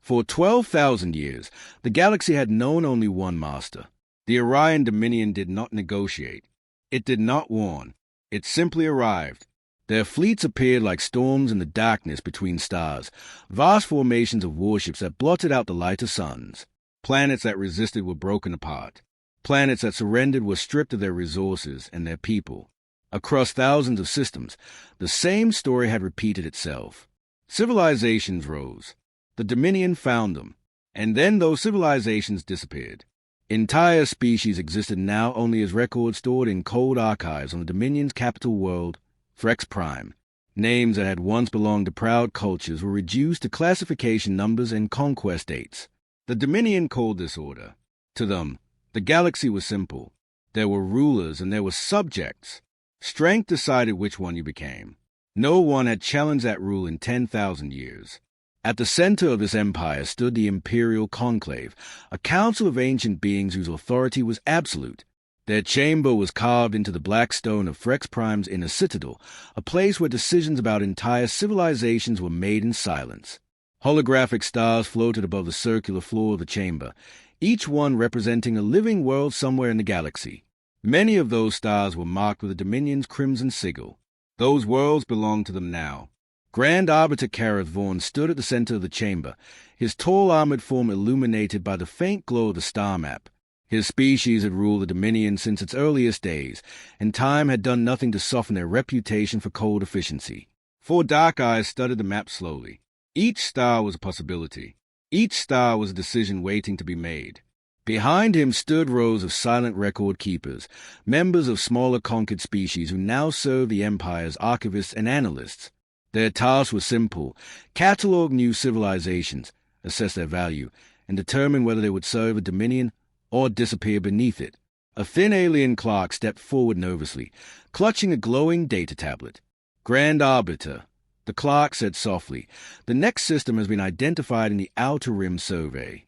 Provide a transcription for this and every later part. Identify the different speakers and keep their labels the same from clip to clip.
Speaker 1: For 12,000 years, the galaxy had known only one master. The Orion Dominion did not negotiate. It did not warn. It simply arrived. Their fleets appeared like storms in the darkness between stars, vast formations of warships that blotted out the lighter suns. Planets that resisted were broken apart. Planets that surrendered were stripped of their resources and their people. Across thousands of systems, the same story had repeated itself. Civilizations rose. The Dominion found them, and then those civilizations disappeared. Entire species existed now only as records stored in cold archives on the Dominion's capital world, Frex Prime. Names that had once belonged to proud cultures were reduced to classification numbers and conquest dates. The Dominion called this order. To them, the galaxy was simple. There were rulers and there were subjects. Strength decided which one you became. No one had challenged that rule in 10,000 years. At the center of this empire stood the Imperial Conclave, a council of ancient beings whose authority was absolute. Their chamber was carved into the black stone of Frex Prime's inner citadel, a place where decisions about entire civilizations were made in silence. Holographic stars floated above the circular floor of the chamber, each one representing a living world somewhere in the galaxy. Many of those stars were marked with the Dominion's crimson sigil. Those worlds belonged to them now. Grand Arbiter Kareth Vaughn stood at the center of the chamber, his tall armored form illuminated by the faint glow of the star map. His species had ruled the Dominion since its earliest days, and time had done nothing to soften their reputation for cold efficiency. 4 dark eyes studied the map slowly. Each star was a possibility. Each star was a decision waiting to be made. Behind him stood rows of silent record keepers, members of smaller conquered species who now served the Empire's archivists and analysts. Their tasks were simple: catalog new civilizations, assess their value, and determine whether they would serve a Dominion or disappear beneath it. A thin alien clerk stepped forward nervously, clutching a glowing data tablet. Grand Arbiter, the clerk said softly, the next system has been identified in the Outer Rim survey.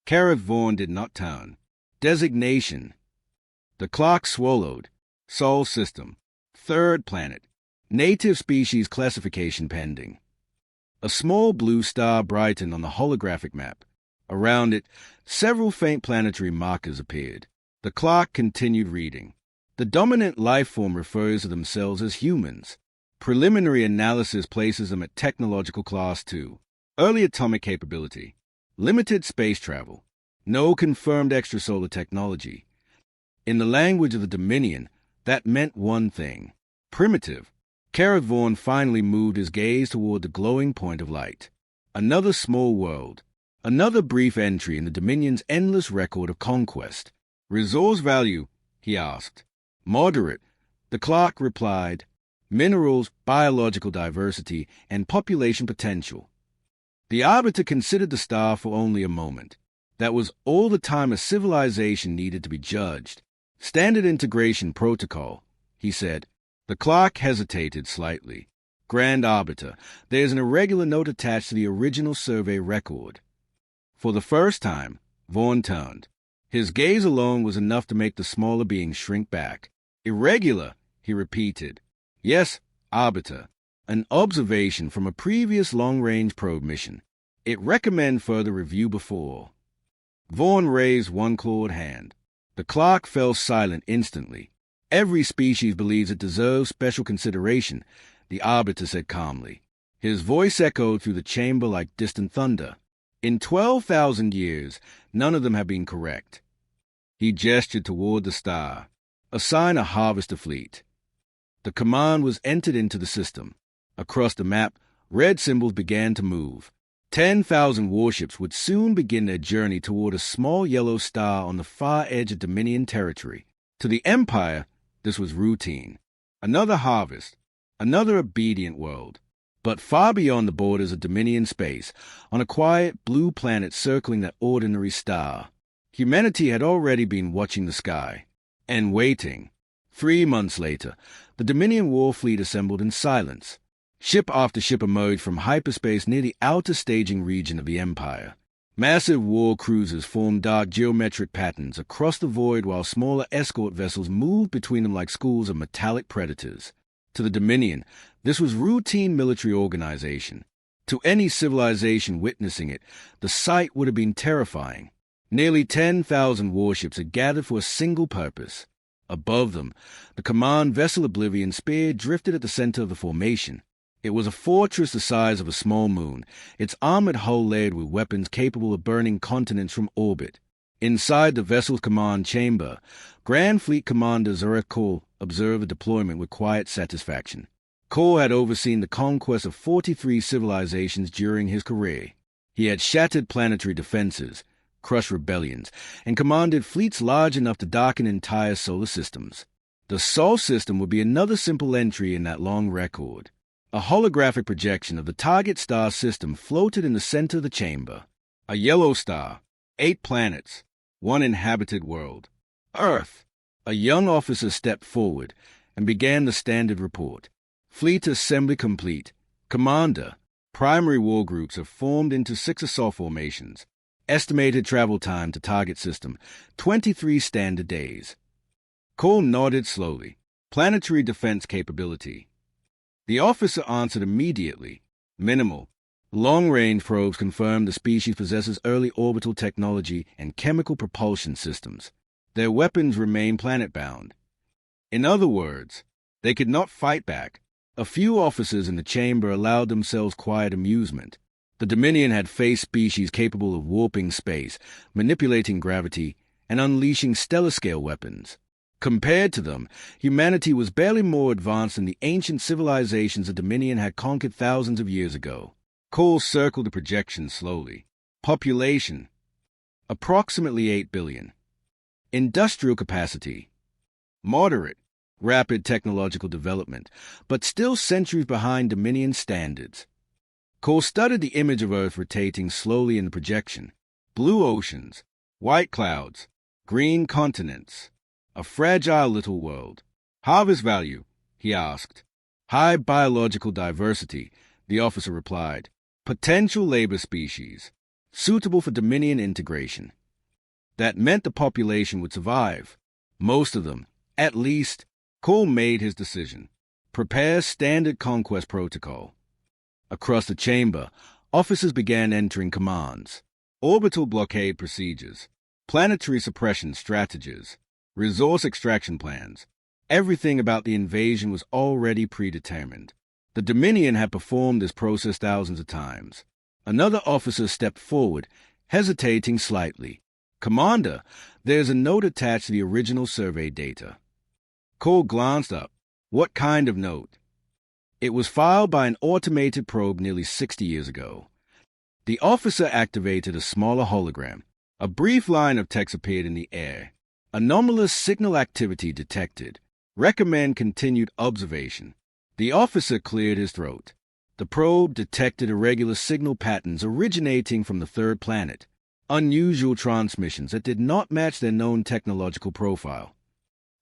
Speaker 1: Kareth Vaughn did not turn. Designation. The clerk swallowed. Sol system. 3rd planet. Native species classification pending. A small blue star brightened on the holographic map. Around it, several faint planetary markers appeared. The clerk continued reading. The dominant life form refers to themselves as humans. Preliminary analysis places them at technological class 2. Early atomic capability. Limited space travel. No confirmed extrasolar technology. In the language of the Dominion, that meant one thing: primitive. Kareth Vaughn finally moved his gaze toward the glowing point of light. Another small world. Another brief entry in the Dominion's endless record of conquest. Resource value, he asked. Moderate, the clerk replied. Minerals, biological diversity, and population potential. The Arbiter considered the star for only a moment. That was all the time a civilization needed to be judged. Standard integration protocol, he said. The clerk hesitated slightly. Grand Arbiter, there's an irregular note attached to the original survey record. For the first time, Vaughn turned. His gaze alone was enough to make the smaller being shrink back. Irregular, he repeated. Yes, Arbiter. An observation from a previous long-range probe mission. It recommend further review before. Vaughn raised one clawed hand. The clerk fell silent instantly. Every species believes it deserves special consideration, the Arbiter said calmly. His voice echoed through the chamber like distant thunder. In 12,000 years, none of them have been correct. He gestured toward the star. Assign a harvester fleet. The command was entered into the system. Across the map, red symbols began to move. 10,000 warships would soon begin their journey toward a small yellow star on the far edge of Dominion territory. To the Empire, this was routine. Another harvest, another obedient world. But far beyond the borders of Dominion space, on a quiet blue planet circling that ordinary star, humanity had already been watching the sky and waiting. 3 months later, the Dominion war fleet assembled in silence. Ship after ship emerged from hyperspace near the outer staging region of the Empire. Massive war cruisers formed dark geometric patterns across the void while smaller escort vessels moved between them like schools of metallic predators. To the Dominion, this was routine military organization. To any civilization witnessing it, the sight would have been terrifying. Nearly 10,000 warships had gathered for a single purpose. Above them, the command vessel Oblivion Spear drifted at the center of the formation. It was a fortress the size of a small moon, its armored hull layered with weapons capable of burning continents from orbit. Inside the vessel's command chamber, Grand Fleet Commander Zareth Kol observed the deployment with quiet satisfaction. Kol had overseen the conquest of 43 civilizations during his career. He had shattered planetary defenses, crushed rebellions, and commanded fleets large enough to darken entire solar systems. The Sol system would be another simple entry in that long record. A holographic projection of the target star system floated in the center of the chamber. A yellow star, 8 planets, 1 inhabited world. Earth! A young officer stepped forward and began the standard report. Fleet assembly complete. Commander, primary war groups have formed into 6 assault formations. Estimated travel time to target system, 23 standard days. Kol nodded slowly. Planetary defense capability. The officer answered immediately. Minimal. Long-range probes confirmed the species possesses early orbital technology and chemical propulsion systems. Their weapons remain planet-bound. In other words, they could not fight back. A few officers in the chamber allowed themselves quiet amusement. The Dominion had faced species capable of warping space, manipulating gravity, and unleashing stellar-scale weapons. Compared to them, humanity was barely more advanced than the ancient civilizations the Dominion had conquered thousands of years ago. Kol circled the projection slowly. Population, approximately 8 billion. Industrial capacity, moderate. Rapid technological development, but still centuries behind Dominion standards. Kol studied the image of Earth rotating slowly in the projection. Blue oceans, white clouds, green continents. A fragile little world. Harvest value, he asked. High biological diversity, the officer replied. Potential labor species, suitable for Dominion integration. That meant the population would survive. Most of them, at least. Kol made his decision. Prepare standard conquest protocol. Across the chamber, officers began entering commands. Orbital blockade procedures, planetary suppression strategies, resource extraction plans. Everything about the invasion was already predetermined. The Dominion had performed this process thousands of times. Another officer stepped forward, hesitating slightly. Commander, there's a note attached to the original survey data. Kol glanced up. What kind of note? It was filed by an automated probe nearly 60 years ago. The officer activated a smaller hologram. A brief line of text appeared in the air. Anomalous signal activity detected. Recommend continued observation. The officer cleared his throat. The probe detected irregular signal patterns originating from the third planet. Unusual transmissions that did not match their known technological profile.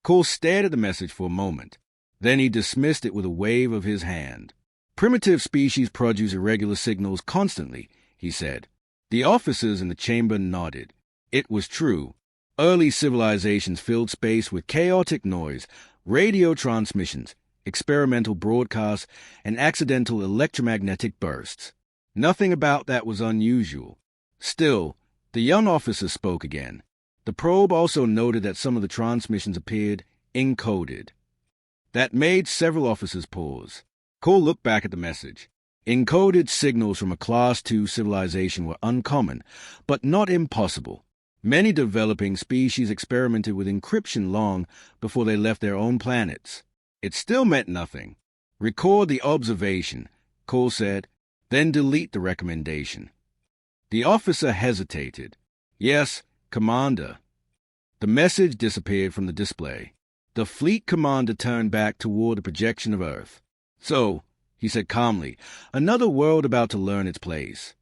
Speaker 1: Kol stared at the message for a moment. Then he dismissed it with a wave of his hand. Primitive species produce irregular signals constantly, he said. The officers in the chamber nodded. It was true. Early civilizations filled space with chaotic noise, radio transmissions, experimental broadcasts, and accidental electromagnetic bursts. Nothing about that was unusual. Still, the young officer spoke again. The probe also noted that some of the transmissions appeared encoded. That made several officers pause. Kol looked back at the message. Encoded signals from a Class II civilization were uncommon, but not impossible. Many developing species experimented with encryption long before they left their own planets. It still meant nothing. Record the observation, Kol said, then delete the recommendation. The officer hesitated. Yes, Commander. The message disappeared from the display. The fleet commander turned back toward the projection of Earth. So, he said calmly, another world about to learn its place.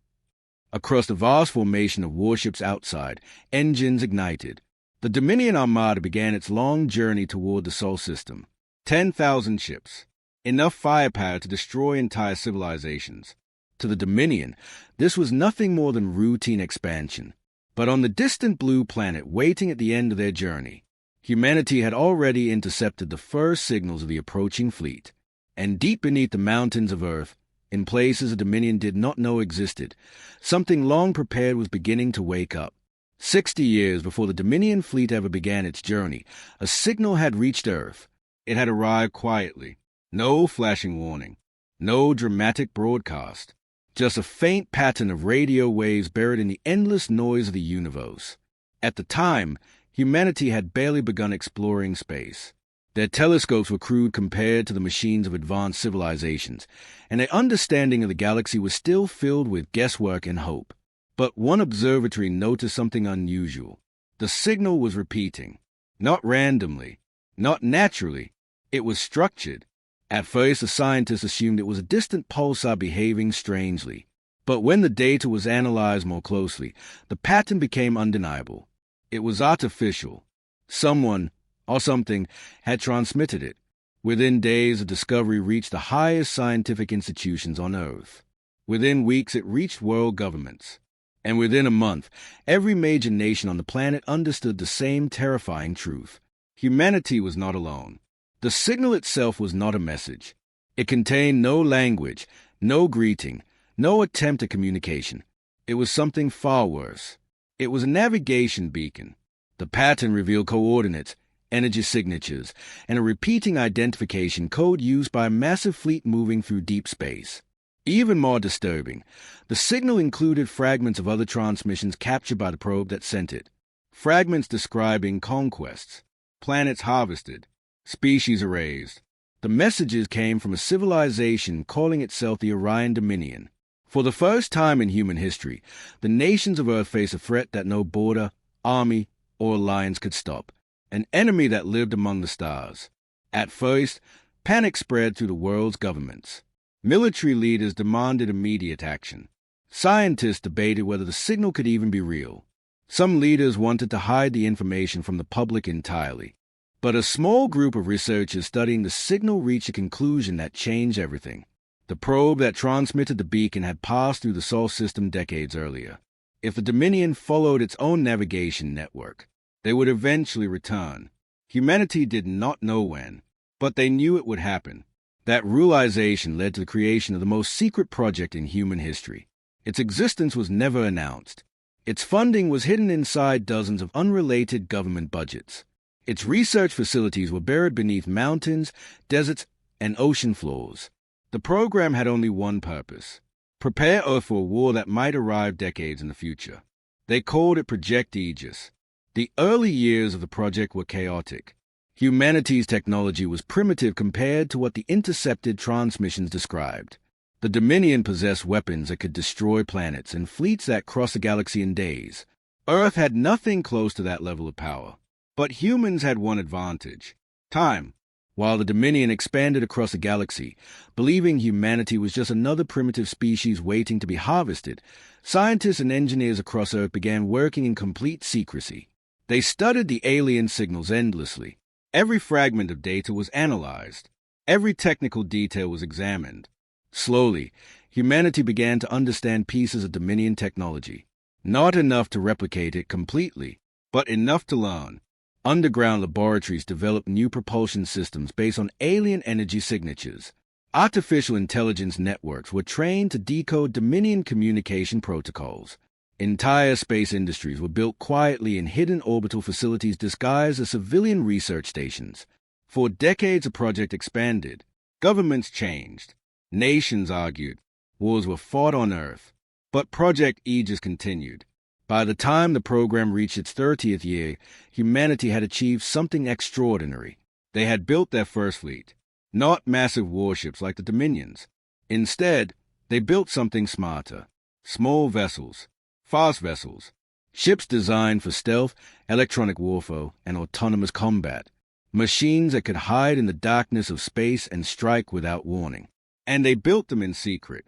Speaker 1: Across the vast formation of warships outside, engines ignited. The Dominion armada began its long journey toward the Sol system. 10,000 ships. Enough firepower to destroy entire civilizations. To the Dominion, this was nothing more than routine expansion. But on the distant blue planet waiting at the end of their journey, humanity had already intercepted the first signals of the approaching fleet. And deep beneath the mountains of Earth, in places the Dominion did not know existed. Something long prepared was beginning to wake up. 60 years before the Dominion fleet ever began its journey, a signal had reached Earth. It had arrived quietly. No flashing warning. No dramatic broadcast. Just a faint pattern of radio waves buried in the endless noise of the universe. At the time, humanity had barely begun exploring space. Their telescopes were crude compared to the machines of advanced civilizations, and their understanding of the galaxy was still filled with guesswork and hope. But one observatory noticed something unusual. The signal was repeating. Not randomly. Not naturally. It was structured. At first, the scientists assumed it was a distant pulsar behaving strangely. But when the data was analyzed more closely, the pattern became undeniable. It was artificial. Someone, or something, had transmitted it. Within days, the discovery reached the highest scientific institutions on Earth. Within weeks, it reached world governments. And within a month, every major nation on the planet understood the same terrifying truth. Humanity was not alone. The signal itself was not a message. It contained no language, no greeting, no attempt at communication. It was something far worse. It was a navigation beacon. The pattern revealed coordinates, energy signatures, and a repeating identification code used by a massive fleet moving through deep space. Even more disturbing, the signal included fragments of other transmissions captured by the probe that sent it. Fragments describing conquests, planets harvested, species erased. The messages came from a civilization calling itself the Orion Dominion. For the first time in human history, the nations of Earth faced a threat that no border, army, or alliance could stop. An enemy that lived among the stars. At first, panic spread through the world's governments. Military leaders demanded immediate action. Scientists debated whether the signal could even be real. Some leaders wanted to hide the information from the public entirely. But a small group of researchers studying the signal reached a conclusion that changed everything. The probe that transmitted the beacon had passed through the Sol system decades earlier. If the Dominion followed its own navigation network, they would eventually return. Humanity did not know when, but they knew it would happen. That realization led to the creation of the most secret project in human history. Its existence was never announced. Its funding was hidden inside dozens of unrelated government budgets. Its research facilities were buried beneath mountains, deserts, and ocean floors. The program had only one purpose: prepare Earth for a war that might arrive decades in the future. They called it Project Aegis. The early years of the project were chaotic. Humanity's technology was primitive compared to what the intercepted transmissions described. The Dominion possessed weapons that could destroy planets and fleets that crossed the galaxy in days. Earth had nothing close to that level of power. But humans had one advantage: time. While the Dominion expanded across the galaxy, believing humanity was just another primitive species waiting to be harvested, scientists and engineers across Earth began working in complete secrecy. They studied the alien signals endlessly. Every fragment of data was analyzed. Every technical detail was examined. Slowly, humanity began to understand pieces of Dominion technology. Not enough to replicate it completely, but enough to learn. Underground laboratories developed new propulsion systems based on alien energy signatures. Artificial intelligence networks were trained to decode Dominion communication protocols. Entire space industries were built quietly in hidden orbital facilities disguised as civilian research stations. For decades, the project expanded. Governments changed. Nations argued. Wars were fought on Earth. But Project Aegis continued. By the time the program reached its 30th year, humanity had achieved something extraordinary. They had built their first fleet. Not massive warships like the Dominions. Instead, they built something smarter. Small vessels. Fast vessels. Ships designed for stealth, electronic warfare, and autonomous combat. Machines that could hide in the darkness of space and strike without warning. And they built them in secret.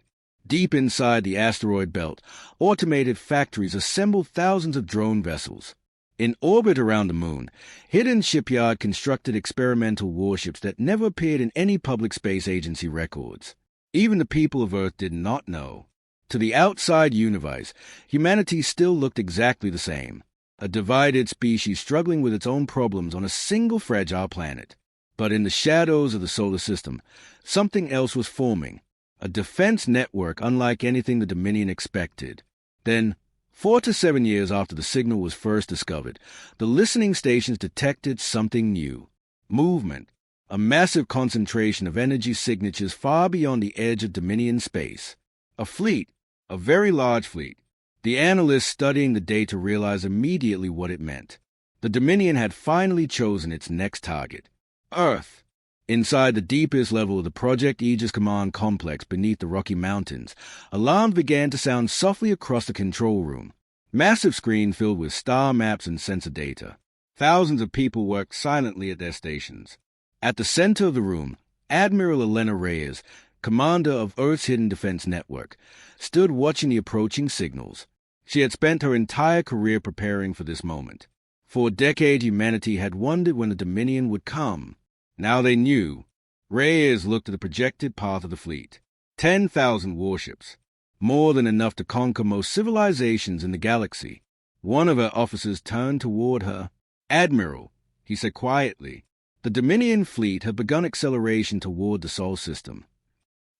Speaker 1: Deep inside the asteroid belt, automated factories assembled thousands of drone vessels. In orbit around the moon, hidden shipyard constructed experimental warships that never appeared in any public space agency records. Even the people of Earth did not know. To the outside universe, humanity still looked exactly the same. A divided species struggling with its own problems on a single fragile planet. But in the shadows of the solar system, something else was forming. A defense network unlike anything the Dominion expected. Then, 4 to 7 years after the signal was first discovered, the listening stations detected something new. Movement. A massive concentration of energy signatures far beyond the edge of Dominion space. A fleet. A very large fleet. The analysts studying the data realized immediately what it meant. The Dominion had finally chosen its next target. Earth. Inside the deepest level of the Project Eegis command complex beneath the Rocky Mountains, alarms began to sound softly across the control room. Massive screen filled with star maps and sensor data. Thousands of people worked silently at their stations. At the center of the room, Admiral Elena Reyes, commander of Earth's Hidden Defense Network, stood watching the approaching signals. She had spent her entire career preparing for this moment. For a decade, humanity had wondered when the Dominion would come. Now they knew. Reyes looked at the projected path of the fleet. 10,000 warships. More than enough to conquer most civilizations in the galaxy. One of her officers turned toward her. "Admiral," he said quietly. The Dominion fleet had begun acceleration toward the Sol system.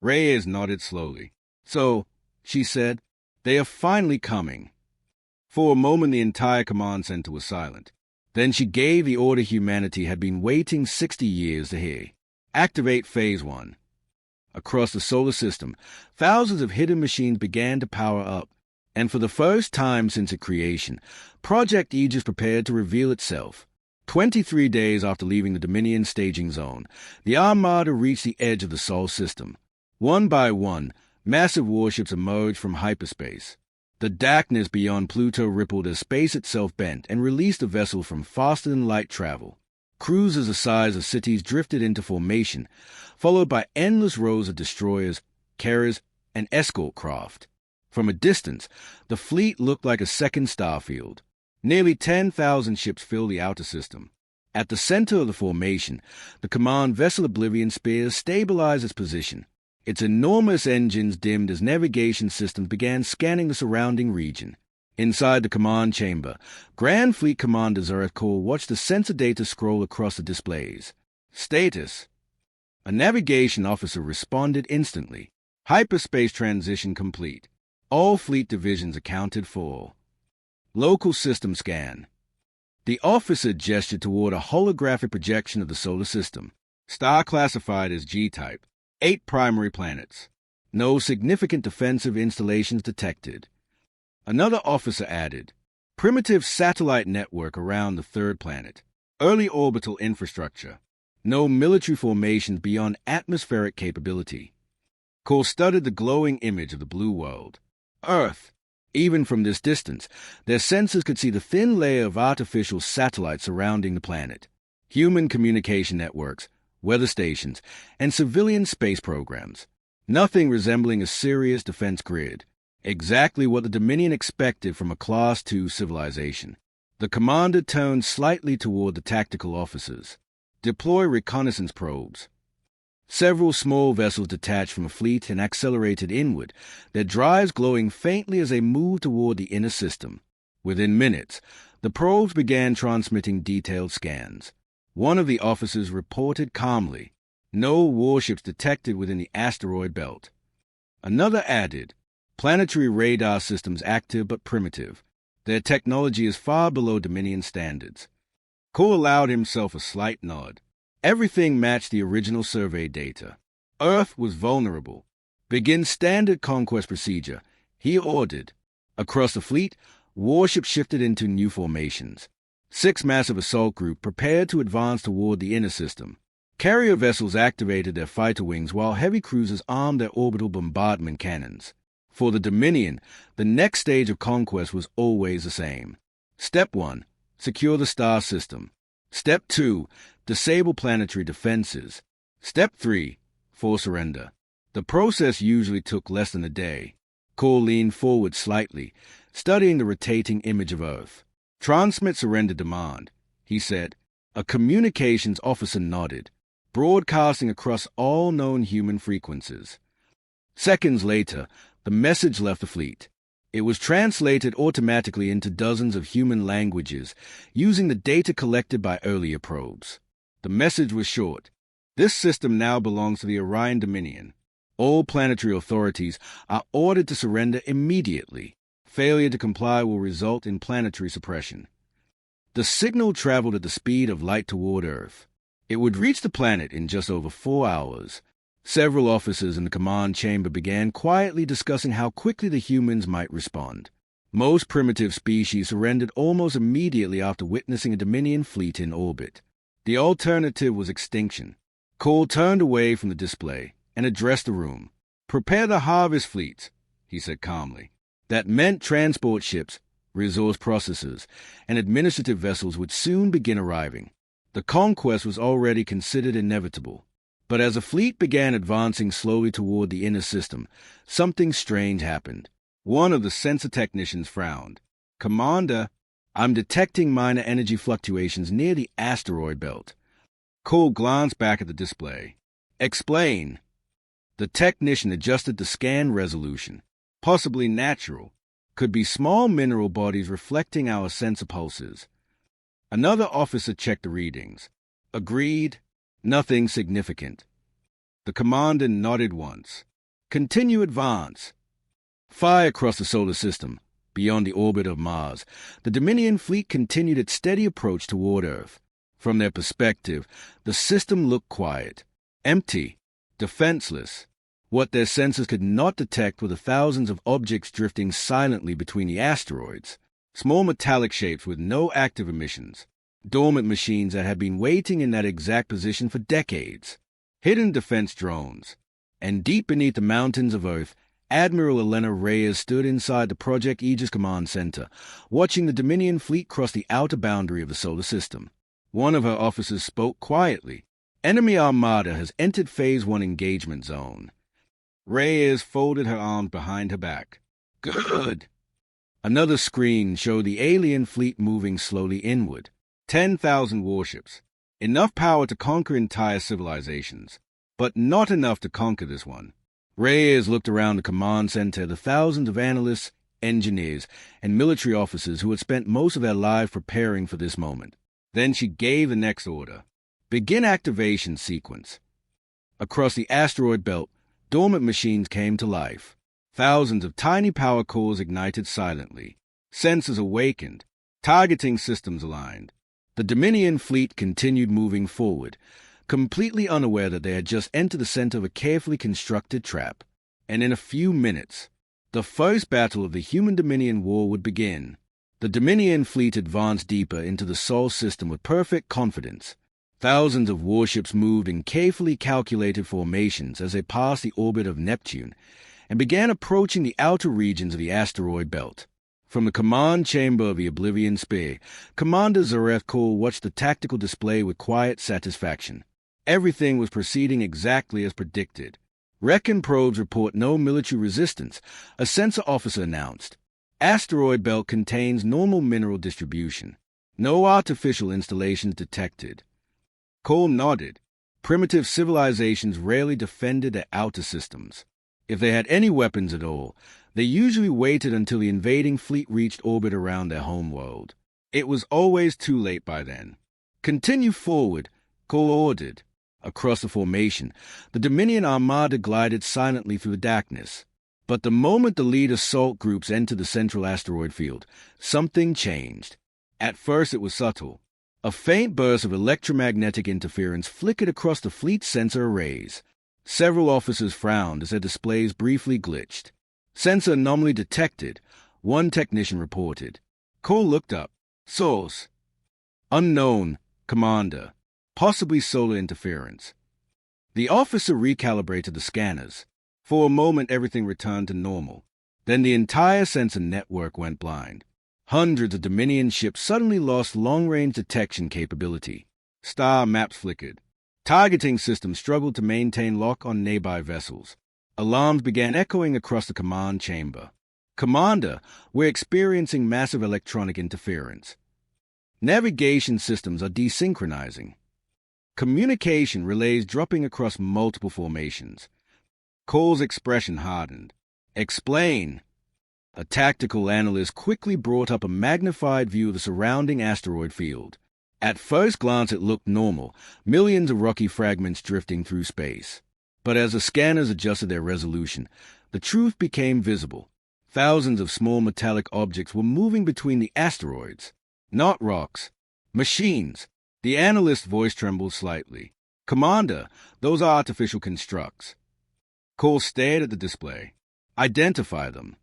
Speaker 1: Reyes nodded slowly. "So," she said, "they are finally coming." For a moment the entire command center was silent. Then she gave the order humanity had been waiting 60 years to hear. Activate Phase 1. Across the solar system, thousands of hidden machines began to power up, and for the first time since its creation, Project Aegis prepared to reveal itself. 23 days after leaving the Dominion staging zone, the armada reached the edge of the Sol system. One by one, massive warships emerged from hyperspace. The darkness beyond Pluto rippled as space itself bent and released the vessel from faster-than-light travel. Cruisers the size of cities drifted into formation, followed by endless rows of destroyers, carriers, and escort craft. From a distance, the fleet looked like a second starfield. Nearly 10,000 ships filled the outer system. At the center of the formation, the command vessel Oblivion Spear stabilized its position. Its enormous engines dimmed as navigation systems began scanning the surrounding region. Inside the command chamber, Grand Fleet Commander Zarakor watched the sensor data scroll across the displays. Status. A navigation officer responded instantly. Hyperspace transition complete. All fleet divisions accounted for. Local system scan. The officer gestured toward a holographic projection of the solar system. Star classified as G-type. 8 primary planets. No significant defensive installations detected. Another officer added, primitive satellite network around the 3rd planet. Early orbital infrastructure. No military formations beyond atmospheric capability. Core studied the glowing image of the blue world. Earth. Even from this distance, their sensors could see the thin layer of artificial satellites surrounding the planet. Human communication networks, weather stations, and civilian space programs. Nothing resembling a serious defense grid. Exactly what the Dominion expected from a Class II civilization. The commander turned slightly toward the tactical officers. Deploy reconnaissance probes. Several small vessels detached from a fleet and accelerated inward, their drives glowing faintly as they moved toward the inner system. Within minutes, the probes began transmitting detailed scans. One of the officers reported calmly, no warships detected within the asteroid belt. Another added, planetary radar systems active but primitive. Their technology is far below Dominion standards. Cole allowed himself a slight nod. Everything matched the original survey data. Earth was vulnerable. Begin standard conquest procedure, he ordered. Across the fleet, warships shifted into new formations. 6 massive assault groups prepared to advance toward the inner system. Carrier vessels activated their fighter wings while heavy cruisers armed their orbital bombardment cannons. For the Dominion, the next stage of conquest was always the same. Step 1. Secure the star system. Step 2. Disable planetary defenses. Step 3. Force surrender. The process usually took less than a day. Cole leaned forward slightly, studying the rotating image of Earth. Transmit surrender demand, he said. A communications officer nodded, broadcasting across all known human frequencies. Seconds later, the message left the fleet. It was translated automatically into dozens of human languages, using the data collected by earlier probes. The message was short. This system now belongs to the Orion Dominion. All planetary authorities are ordered to surrender immediately. Failure to comply will result in planetary suppression. The signal traveled at the speed of light toward Earth. It would reach the planet in just over 4 hours. Several officers in the command chamber began quietly discussing how quickly the humans might respond. Most primitive species surrendered almost immediately after witnessing a Dominion fleet in orbit. The alternative was extinction. Cole turned away from the display and addressed the room. "Prepare the harvest fleets," he said calmly. That meant transport ships, resource processors, and administrative vessels would soon begin arriving. The conquest was already considered inevitable. But as the fleet began advancing slowly toward the inner system, something strange happened. One of the sensor technicians frowned. "Commander, I'm detecting minor energy fluctuations near the asteroid belt." Cole glanced back at the display. "Explain." The technician adjusted the scan resolution. "Possibly natural. Could be small mineral bodies reflecting our sensor pulses." Another officer checked the readings. "Agreed. Nothing significant." The commander nodded once. "Continue advance." Far across the solar system, beyond the orbit of Mars, the Dominion fleet continued its steady approach toward Earth. From their perspective, the system looked quiet, empty, defenseless. What their sensors could not detect were the thousands of objects drifting silently between the asteroids, small metallic shapes with no active emissions, dormant machines that had been waiting in that exact position for decades, hidden defense drones. And deep beneath the mountains of Earth, Admiral Elena Reyes stood inside the Project Aegis Command Center, watching the Dominion fleet cross the outer boundary of the solar system. One of her officers spoke quietly. "Enemy armada has entered Phase 1 engagement zone." Reyes folded her arms behind her back. "Good." Another screen showed the alien fleet moving slowly inward. 10,000 warships. Enough power to conquer entire civilizations, but not enough to conquer this one. Reyes looked around the command center at the thousands of analysts, engineers, and military officers who had spent most of their lives preparing for this moment. Then she gave the next order. "Begin activation sequence." Across the asteroid belt, dormant machines came to life. Thousands of tiny power cores ignited silently. Sensors awakened. Targeting systems aligned. The Dominion fleet continued moving forward, completely unaware that they had just entered the center of a carefully constructed trap. And in a few minutes, the first battle of the Human-Dominion War would begin. The Dominion fleet advanced deeper into the Sol system with perfect confidence. Thousands of warships moved in carefully calculated formations as they passed the orbit of Neptune and began approaching the outer regions of the asteroid belt. From the command chamber of the Oblivion Spear, Commander Zareth Cole watched the tactical display with quiet satisfaction. Everything was proceeding exactly as predicted. Recon probes report no military resistance, a sensor officer announced. Asteroid belt contains normal mineral distribution. No artificial installations detected. Cole nodded. Primitive civilizations rarely defended their outer systems. If they had any weapons at all, they usually waited until the invading fleet reached orbit around their homeworld. It was always too late by then. "Continue forward," Cole ordered. Across the formation, the Dominion armada glided silently through the darkness. But the moment the lead assault groups entered the central asteroid field, something changed. At first it was subtle. A faint burst of electromagnetic interference flickered across the fleet's sensor arrays. Several officers frowned as their displays briefly glitched. "Sensor anomaly detected," one technician reported. Cole looked up. "Source: unknown, Commander. Possibly solar interference." The officer recalibrated the scanners. For a moment everything returned to normal. Then the entire sensor network went blind. Hundreds of Dominion ships suddenly lost long-range detection capability. Star maps flickered. Targeting systems struggled to maintain lock on nearby vessels. Alarms began echoing across the command chamber. "Commander, we're experiencing massive electronic interference. Navigation systems are desynchronizing. Communication relays dropping across multiple formations." Cole's expression hardened. "Explain." A tactical analyst quickly brought up a magnified view of the surrounding asteroid field. At first glance it looked normal, millions of rocky fragments drifting through space. But as the scanners adjusted their resolution, the truth became visible. Thousands of small metallic objects were moving between the asteroids. Not rocks. Machines. The analyst's voice trembled slightly. "Commander, those are artificial constructs." Cole stared at the display. "Identify them."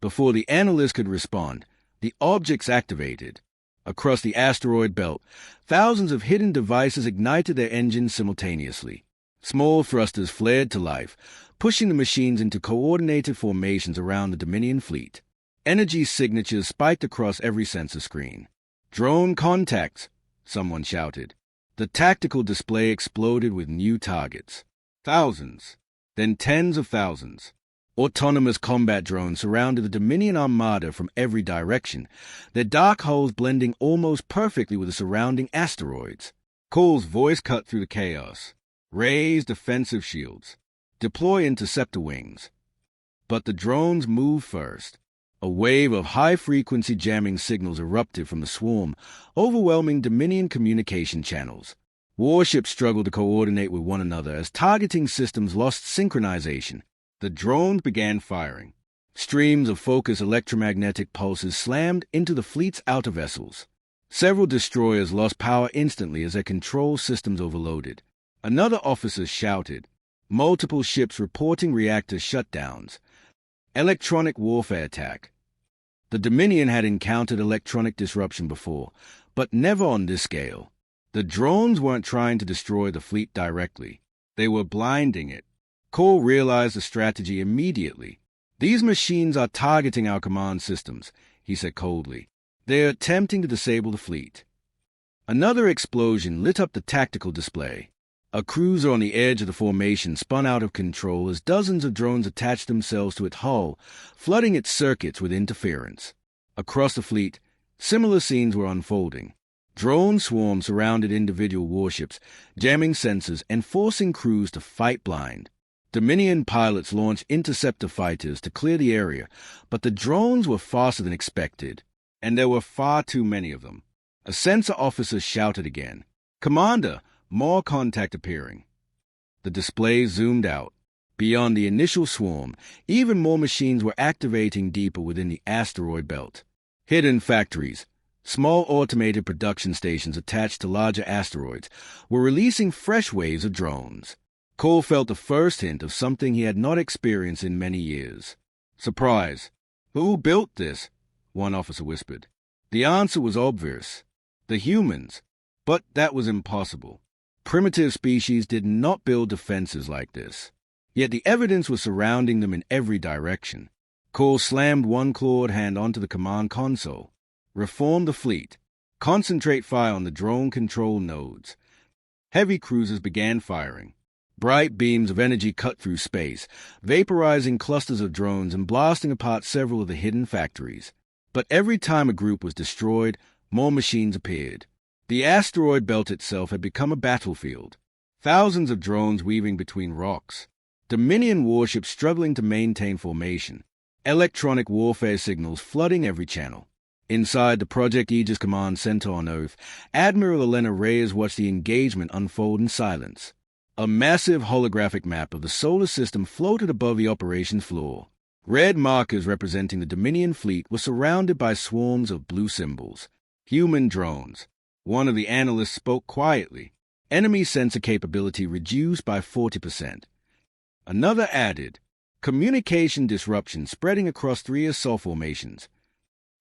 Speaker 1: Before the analyst could respond, the objects activated. Across the asteroid belt, thousands of hidden devices ignited their engines simultaneously. Small thrusters flared to life, pushing the machines into coordinated formations around the Dominion fleet. Energy signatures spiked across every sensor screen. "Drone contacts!" someone shouted. The tactical display exploded with new targets. Thousands, then tens of thousands. Autonomous combat drones surrounded the Dominion armada from every direction, their dark hulls blending almost perfectly with the surrounding asteroids. Cole's voice cut through the chaos. "Raise defensive shields. Deploy interceptor wings." But the drones moved first. A wave of high-frequency jamming signals erupted from the swarm, overwhelming Dominion communication channels. Warships struggled to coordinate with one another as targeting systems lost synchronization. The drones began firing. Streams of focused electromagnetic pulses slammed into the fleet's outer vessels. Several destroyers lost power instantly as their control systems overloaded. Another officer shouted. Multiple ships reporting reactor shutdowns. Electronic warfare attack. The Dominion had encountered electronic disruption before, but never on this scale. The drones weren't trying to destroy the fleet directly. They were blinding it. Cole realized the strategy immediately. "These machines are targeting our command systems," he said coldly. "They're attempting to disable the fleet." Another explosion lit up the tactical display. A cruiser on the edge of the formation spun out of control as dozens of drones attached themselves to its hull, flooding its circuits with interference. Across the fleet, similar scenes were unfolding. Drone swarms surrounded individual warships, jamming sensors and forcing crews to fight blind. Dominion pilots launched interceptor fighters to clear the area, but the drones were faster than expected, and there were far too many of them. A sensor officer shouted again. "Commander, more contact appearing." The display zoomed out. Beyond the initial swarm, even more machines were activating deeper within the asteroid belt. Hidden factories, small automated production stations attached to larger asteroids, were releasing fresh waves of drones. Cole felt the first hint of something he had not experienced in many years. Surprise. "Who built this?" one officer whispered. The answer was obvious. The humans. But that was impossible. Primitive species did not build defenses like this. Yet the evidence was surrounding them in every direction. Cole slammed one clawed hand onto the command console. "Reform the fleet. Concentrate fire on the drone control nodes." Heavy cruisers began firing. Bright beams of energy cut through space, vaporizing clusters of drones and blasting apart several of the hidden factories. But every time a group was destroyed, more machines appeared. The asteroid belt itself had become a battlefield. Thousands of drones weaving between rocks. Dominion warships struggling to maintain formation. Electronic warfare signals flooding every channel. Inside the Project Eegis command center on Earth, Admiral Elena Reyes watched the engagement unfold in silence. A massive holographic map of the solar system floated above the operations floor. Red markers representing the Dominion fleet were surrounded by swarms of blue symbols. Human drones. One of the analysts spoke quietly. Enemy sensor capability reduced by 40%. Another added, communication disruption spreading across 3 assault formations.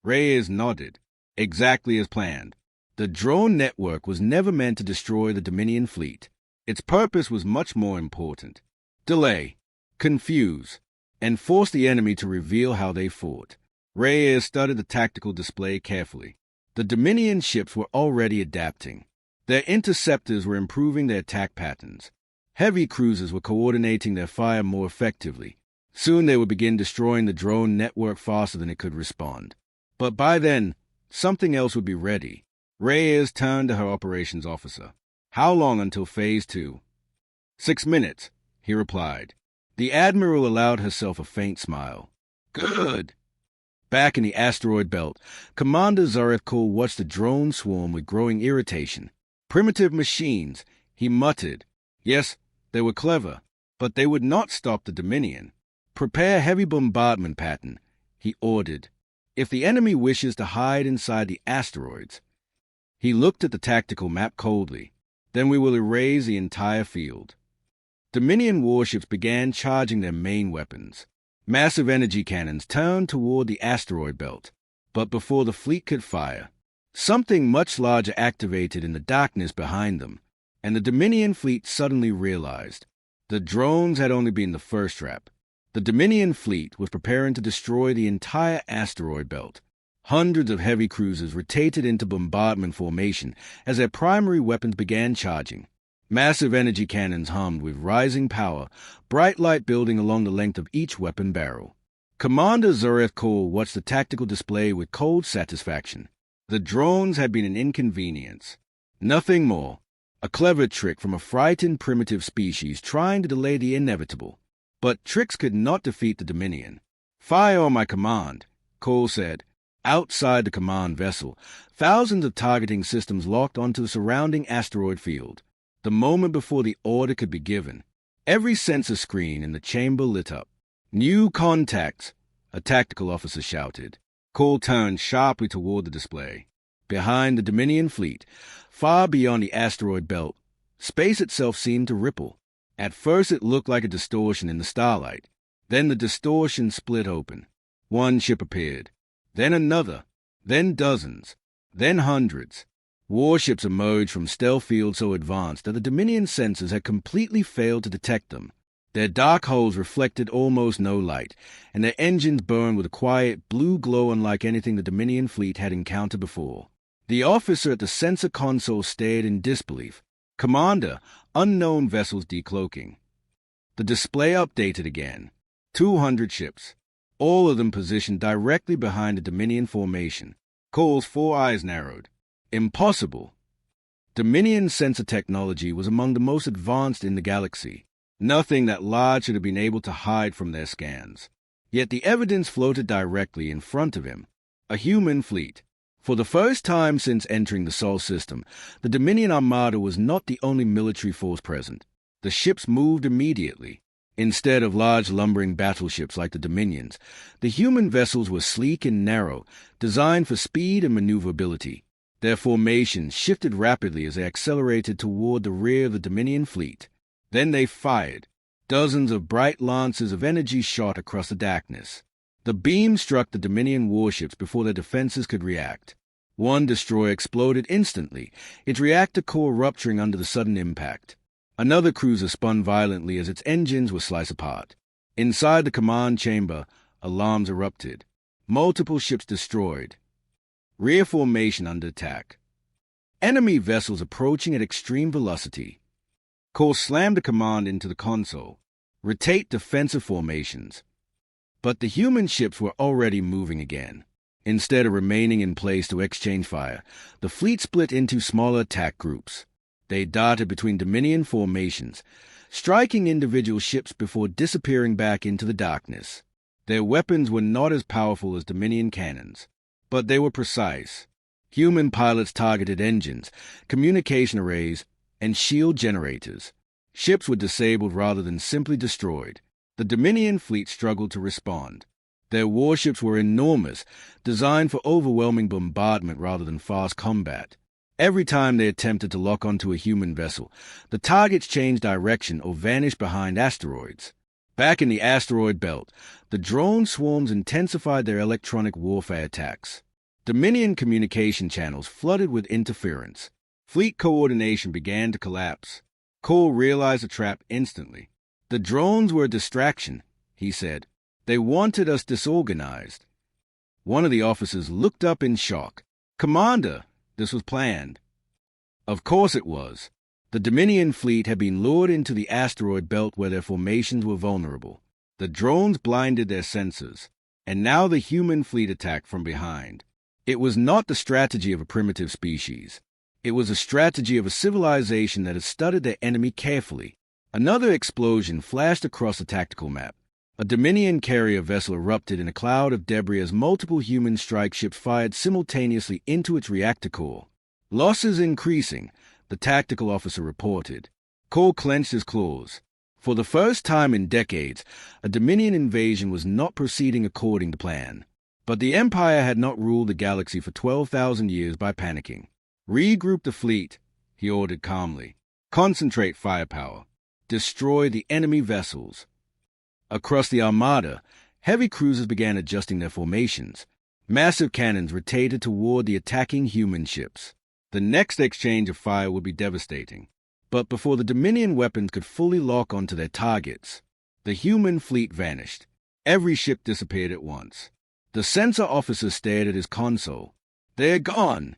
Speaker 1: Reyes nodded. Exactly as planned. The drone network was never meant to destroy the Dominion fleet. Its purpose was much more important. Delay, confuse, and force the enemy to reveal how they fought. Reyes studied the tactical display carefully. The Dominion ships were already adapting. Their interceptors were improving their attack patterns. Heavy cruisers were coordinating their fire more effectively. Soon they would begin destroying the drone network faster than it could respond. But by then, something else would be ready. Reyes turned to her operations officer. "How long until Phase 2? 6 minutes, he replied. The Admiral allowed herself a faint smile. Good. Back in the asteroid belt, Commander Zareth Cole watched the drone swarm with growing irritation. Primitive machines, he muttered. Yes, they were clever, But they would not stop the Dominion. "Prepare heavy bombardment pattern," he ordered. "If the enemy wishes to hide inside the asteroids." He looked at the tactical map coldly. "Then we will erase the entire field." Dominion warships began charging their main weapons. Massive energy cannons turned toward the asteroid belt. But before the fleet could fire, something much larger activated in the darkness behind them, and the Dominion fleet suddenly realized the drones had only been the first trap. The Dominion fleet was preparing to destroy the entire asteroid belt. Hundreds of heavy cruisers rotated into bombardment formation as their primary weapons began charging. Massive energy cannons hummed with rising power, bright light building along the length of each weapon barrel. Commander Zareth Cole watched the tactical display with cold satisfaction. The drones had been an inconvenience. Nothing more. A clever trick from a frightened primitive species trying to delay the inevitable. But tricks could not defeat the Dominion. "Fire on my command," Cole said. Outside the command vessel, thousands of targeting systems locked onto the surrounding asteroid field. The moment before the order could be given, every sensor screen in the chamber lit up. "New contacts," a tactical officer shouted. Cole turned sharply toward the display. Behind the Dominion fleet, far beyond the asteroid belt, space itself seemed to ripple. At first it looked like a distortion in the starlight. Then the distortion split open. One ship appeared. Then another. Then dozens. Then hundreds. Warships emerged from stealth fields so advanced that the Dominion sensors had completely failed to detect them. Their dark hulls reflected almost no light, and their engines burned with a quiet blue glow unlike anything the Dominion fleet had encountered before. The officer at the sensor console stared in disbelief. "Commander, unknown vessels decloaking." The display updated again. 200 ships, all of them positioned directly behind the Dominion formation. Cole's 4 eyes narrowed. Impossible. Dominion sensor technology was among the most advanced in the galaxy. Nothing that large should have been able to hide from their scans. Yet the evidence floated directly in front of him. A human fleet. For the first time since entering the Sol system, the Dominion armada was not the only military force present. The ships moved immediately. Instead of large lumbering battleships like the Dominions, the human vessels were sleek and narrow, designed for speed and maneuverability. Their formations shifted rapidly as they accelerated toward the rear of the Dominion fleet. Then they fired. Dozens of bright lances of energy shot across the darkness. The beam struck the Dominion warships before their defenses could react. One destroyer exploded instantly, its reactor core rupturing under the sudden impact. Another cruiser spun violently as its engines were sliced apart. Inside the command chamber, alarms erupted. Multiple ships destroyed. Rear formation under attack. Enemy vessels approaching at extreme velocity. Cole slammed the command into the console. Rotate defensive formations. But the human ships were already moving again. Instead of remaining in place to exchange fire, the fleet split into smaller attack groups. They darted between Dominion formations, striking individual ships before disappearing back into the darkness. Their weapons were not as powerful as Dominion cannons, but they were precise. Human pilots targeted engines, communication arrays, and shield generators. Ships were disabled rather than simply destroyed. The Dominion fleet struggled to respond. Their warships were enormous, designed for overwhelming bombardment rather than fast combat. Every time they attempted to lock onto a human vessel, the targets changed direction or vanished behind asteroids. Back in the asteroid belt, the drone swarms intensified their electronic warfare attacks. Dominion communication channels flooded with interference. Fleet coordination began to collapse. Cole realized the trap instantly. "The drones were a distraction," he said. "They wanted us disorganized." One of the officers looked up in shock. "Commander, this was planned." Of course it was. The Dominion fleet had been lured into the asteroid belt where their formations were vulnerable. The drones blinded their sensors, and now the human fleet attacked from behind. It was not the strategy of a primitive species. It was a strategy of a civilization that had studied their enemy carefully. Another explosion flashed across the tactical map. A Dominion carrier vessel erupted in a cloud of debris as multiple human strike ships fired simultaneously into its reactor core. "Losses increasing," the tactical officer reported. Cole clenched his claws. For the first time in decades, a Dominion invasion was not proceeding according to plan. But the Empire had not ruled the galaxy for 12,000 years by panicking. Regroup the fleet, he ordered calmly. Concentrate firepower. Destroy the enemy vessels. Across the armada, heavy cruisers began adjusting their formations. Massive cannons rotated toward the attacking human ships. The next exchange of fire would be devastating. But before the Dominion weapons could fully lock onto their targets, the human fleet vanished. Every ship disappeared at once. The sensor officer stared at his console. "They're gone."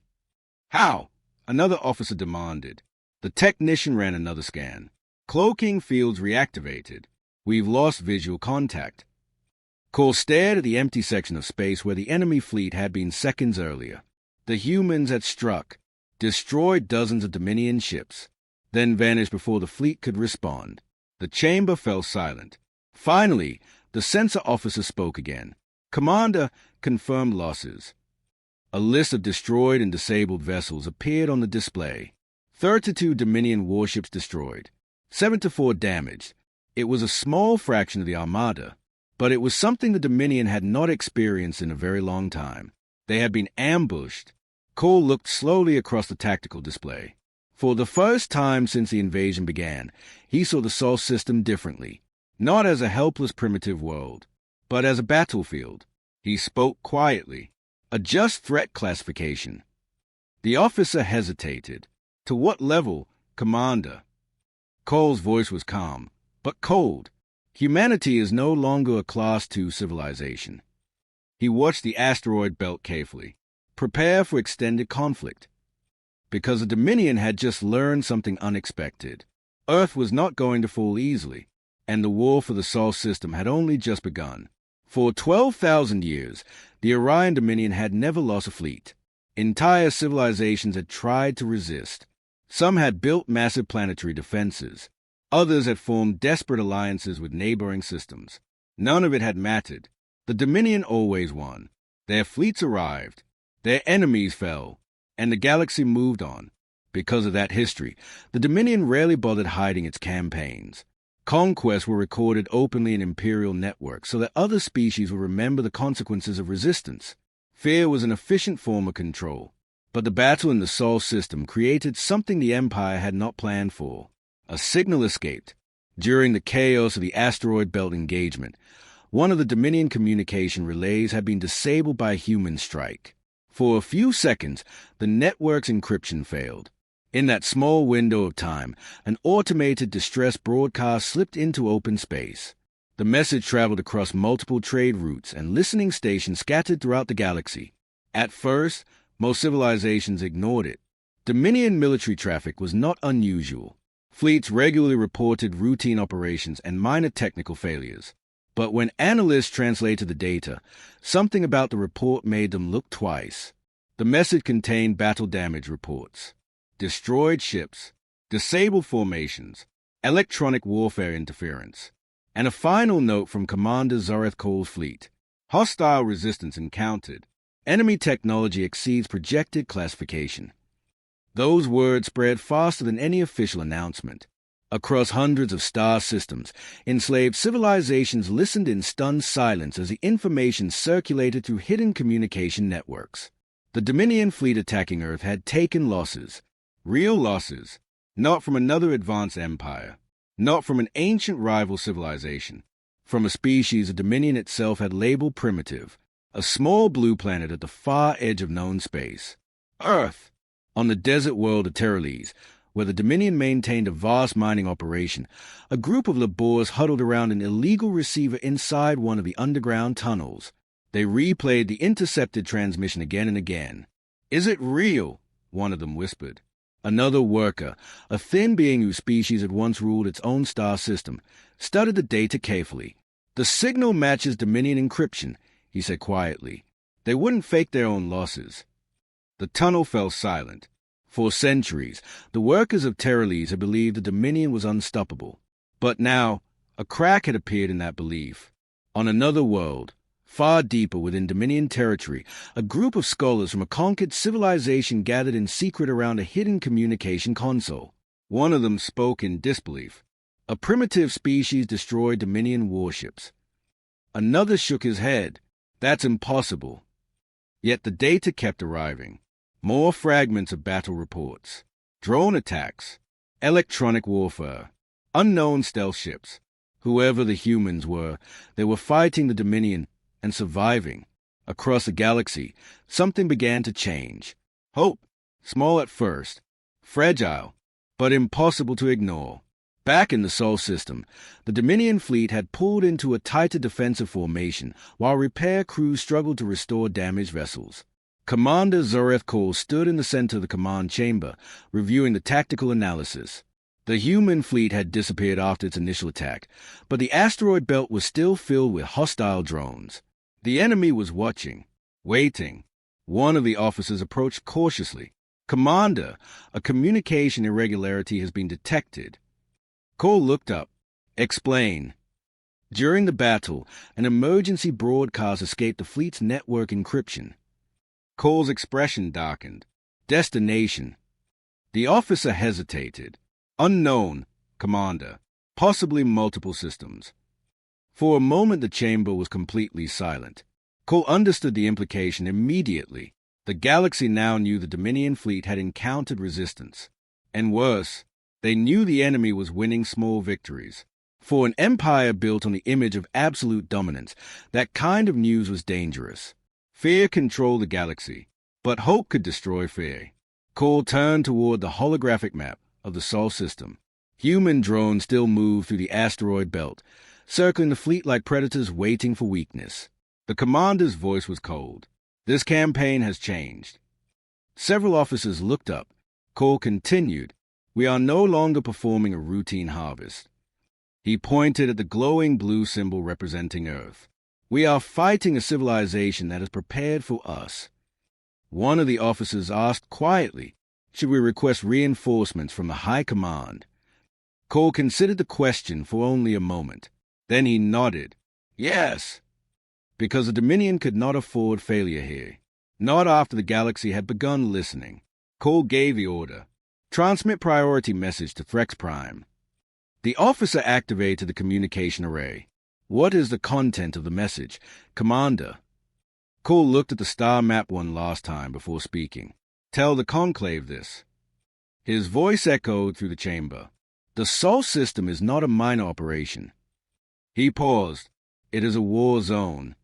Speaker 1: "How?" another officer demanded. The technician ran another scan. "Cloaking fields reactivated. We've lost visual contact." Cole stared at the empty section of space where the enemy fleet had been seconds earlier. The humans had struck, destroyed dozens of Dominion ships, then vanished before the fleet could respond. The chamber fell silent. Finally, the sensor officer spoke again. "Commander, confirmed losses." A list of destroyed and disabled vessels appeared on the display. 32 Dominion warships destroyed, 7 to 4 damaged. It was a small fraction of the armada, but it was something the Dominion had not experienced in a very long time. They had been ambushed. Cole looked slowly across the tactical display. For the first time since the invasion began, he saw the Sol system differently, not as a helpless primitive world, but as a battlefield. He spoke quietly. "Adjust threat classification." The officer hesitated. "To what level, Commander?" Cole's voice was calm, but cold. Humanity is no longer a Class II civilization. He watched the asteroid belt carefully. Prepare for extended conflict. Because the Dominion had just learned something unexpected. Earth was not going to fall easily, and the war for the Sol system had only just begun. For 12,000 years, the Orion Dominion had never lost a fleet. Entire civilizations had tried to resist. Some had built massive planetary defenses. Others had formed desperate alliances with neighboring systems. None of it had mattered. The Dominion always won. Their fleets arrived. Their enemies fell. And the galaxy moved on. Because of that history, the Dominion rarely bothered hiding its campaigns. Conquests were recorded openly in Imperial networks so that other species would remember the consequences of resistance. Fear was an efficient form of control. But the battle in the Sol system created something the Empire had not planned for. A signal escaped. During the chaos of the asteroid belt engagement, one of the Dominion communication relays had been disabled by a human strike. For a few seconds, the network's encryption failed. In that small window of time, an automated distress broadcast slipped into open space. The message traveled across multiple trade routes and listening stations scattered throughout the galaxy. At first, most civilizations ignored it. Dominion military traffic was not unusual. Fleets regularly reported routine operations and minor technical failures. But when analysts translated the data, something about the report made them look twice. The message contained battle damage reports, destroyed ships, disabled formations, electronic warfare interference, and a final note from Commander Zoreth Cole's fleet. Hostile resistance encountered. Enemy technology exceeds projected classification. Those words spread faster than any official announcement. Across hundreds of star systems, enslaved civilizations listened in stunned silence as the information circulated through hidden communication networks. The Dominion fleet attacking Earth had taken losses. Real losses. Not from another advanced empire. Not from an ancient rival civilization. From a species the Dominion itself had labeled primitive. A small blue planet at the far edge of known space. Earth! On the desert world of Terran, where the Dominion maintained a vast mining operation, a group of laborers huddled around an illegal receiver inside one of the underground tunnels. They replayed the intercepted transmission again and again. "Is it real?" one of them whispered. Another worker, a thin being whose species had once ruled its own star system, studied the data carefully. "The signal matches Dominion encryption," he said quietly. "They wouldn't fake their own losses." The tunnel fell silent. For centuries, the workers of Terran had believed the Dominion was unstoppable. But now, a crack had appeared in that belief. On another world, far deeper within Dominion territory, a group of scholars from a conquered civilization gathered in secret around a hidden communication console. One of them spoke in disbelief. A primitive species destroyed Dominion warships. Another shook his head. That's impossible. Yet the data kept arriving. More fragments of battle reports. Drone attacks. Electronic warfare. Unknown stealth ships. Whoever the humans were, they were fighting the Dominion and surviving. Across the galaxy, something began to change. Hope, small at first, fragile, but impossible to ignore. Back in the Sol system, the Dominion fleet had pulled into a tighter defensive formation while repair crews struggled to restore damaged vessels. Commander Zoreth Cole stood in the center of the command chamber, reviewing the tactical analysis. The human fleet had disappeared after its initial attack, but the asteroid belt was still filled with hostile drones. The enemy was watching, waiting. One of the officers approached cautiously. "Commander, a communication irregularity has been detected." Cole looked up. "Explain." During the battle, an emergency broadcast escaped the fleet's network encryption. Cole's expression darkened. "Destination." The officer hesitated. "Unknown, Commander. Possibly multiple systems." For a moment the chamber was completely silent. Cole understood the implication immediately. The galaxy now knew the Dominion fleet had encountered resistance. And worse, they knew the enemy was winning small victories. For an empire built on the image of absolute dominance, that kind of news was dangerous. Fear controlled the galaxy, but hope could destroy fear. Cole turned toward the holographic map of the Sol system. Human drones still moved through the asteroid belt, circling the fleet like predators waiting for weakness. The commander's voice was cold. "This campaign has changed." Several officers looked up. Cole continued, "We are no longer performing a routine harvest." He pointed at the glowing blue symbol representing Earth. "We are fighting a civilization that is prepared for us." One of the officers asked quietly, "Should we request reinforcements from the High Command?" Cole considered the question for only a moment. Then he nodded. "Yes." Because the Dominion could not afford failure here. Not after the galaxy had begun listening. Cole gave the order. "Transmit priority message to Frex Prime." The officer activated the communication array. "What is the content of the message, Commander?" Cole looked at the star map one last time before speaking. "Tell the Conclave this." His voice echoed through the chamber. "The Sol system is not a minor operation." He paused. "It is a war zone."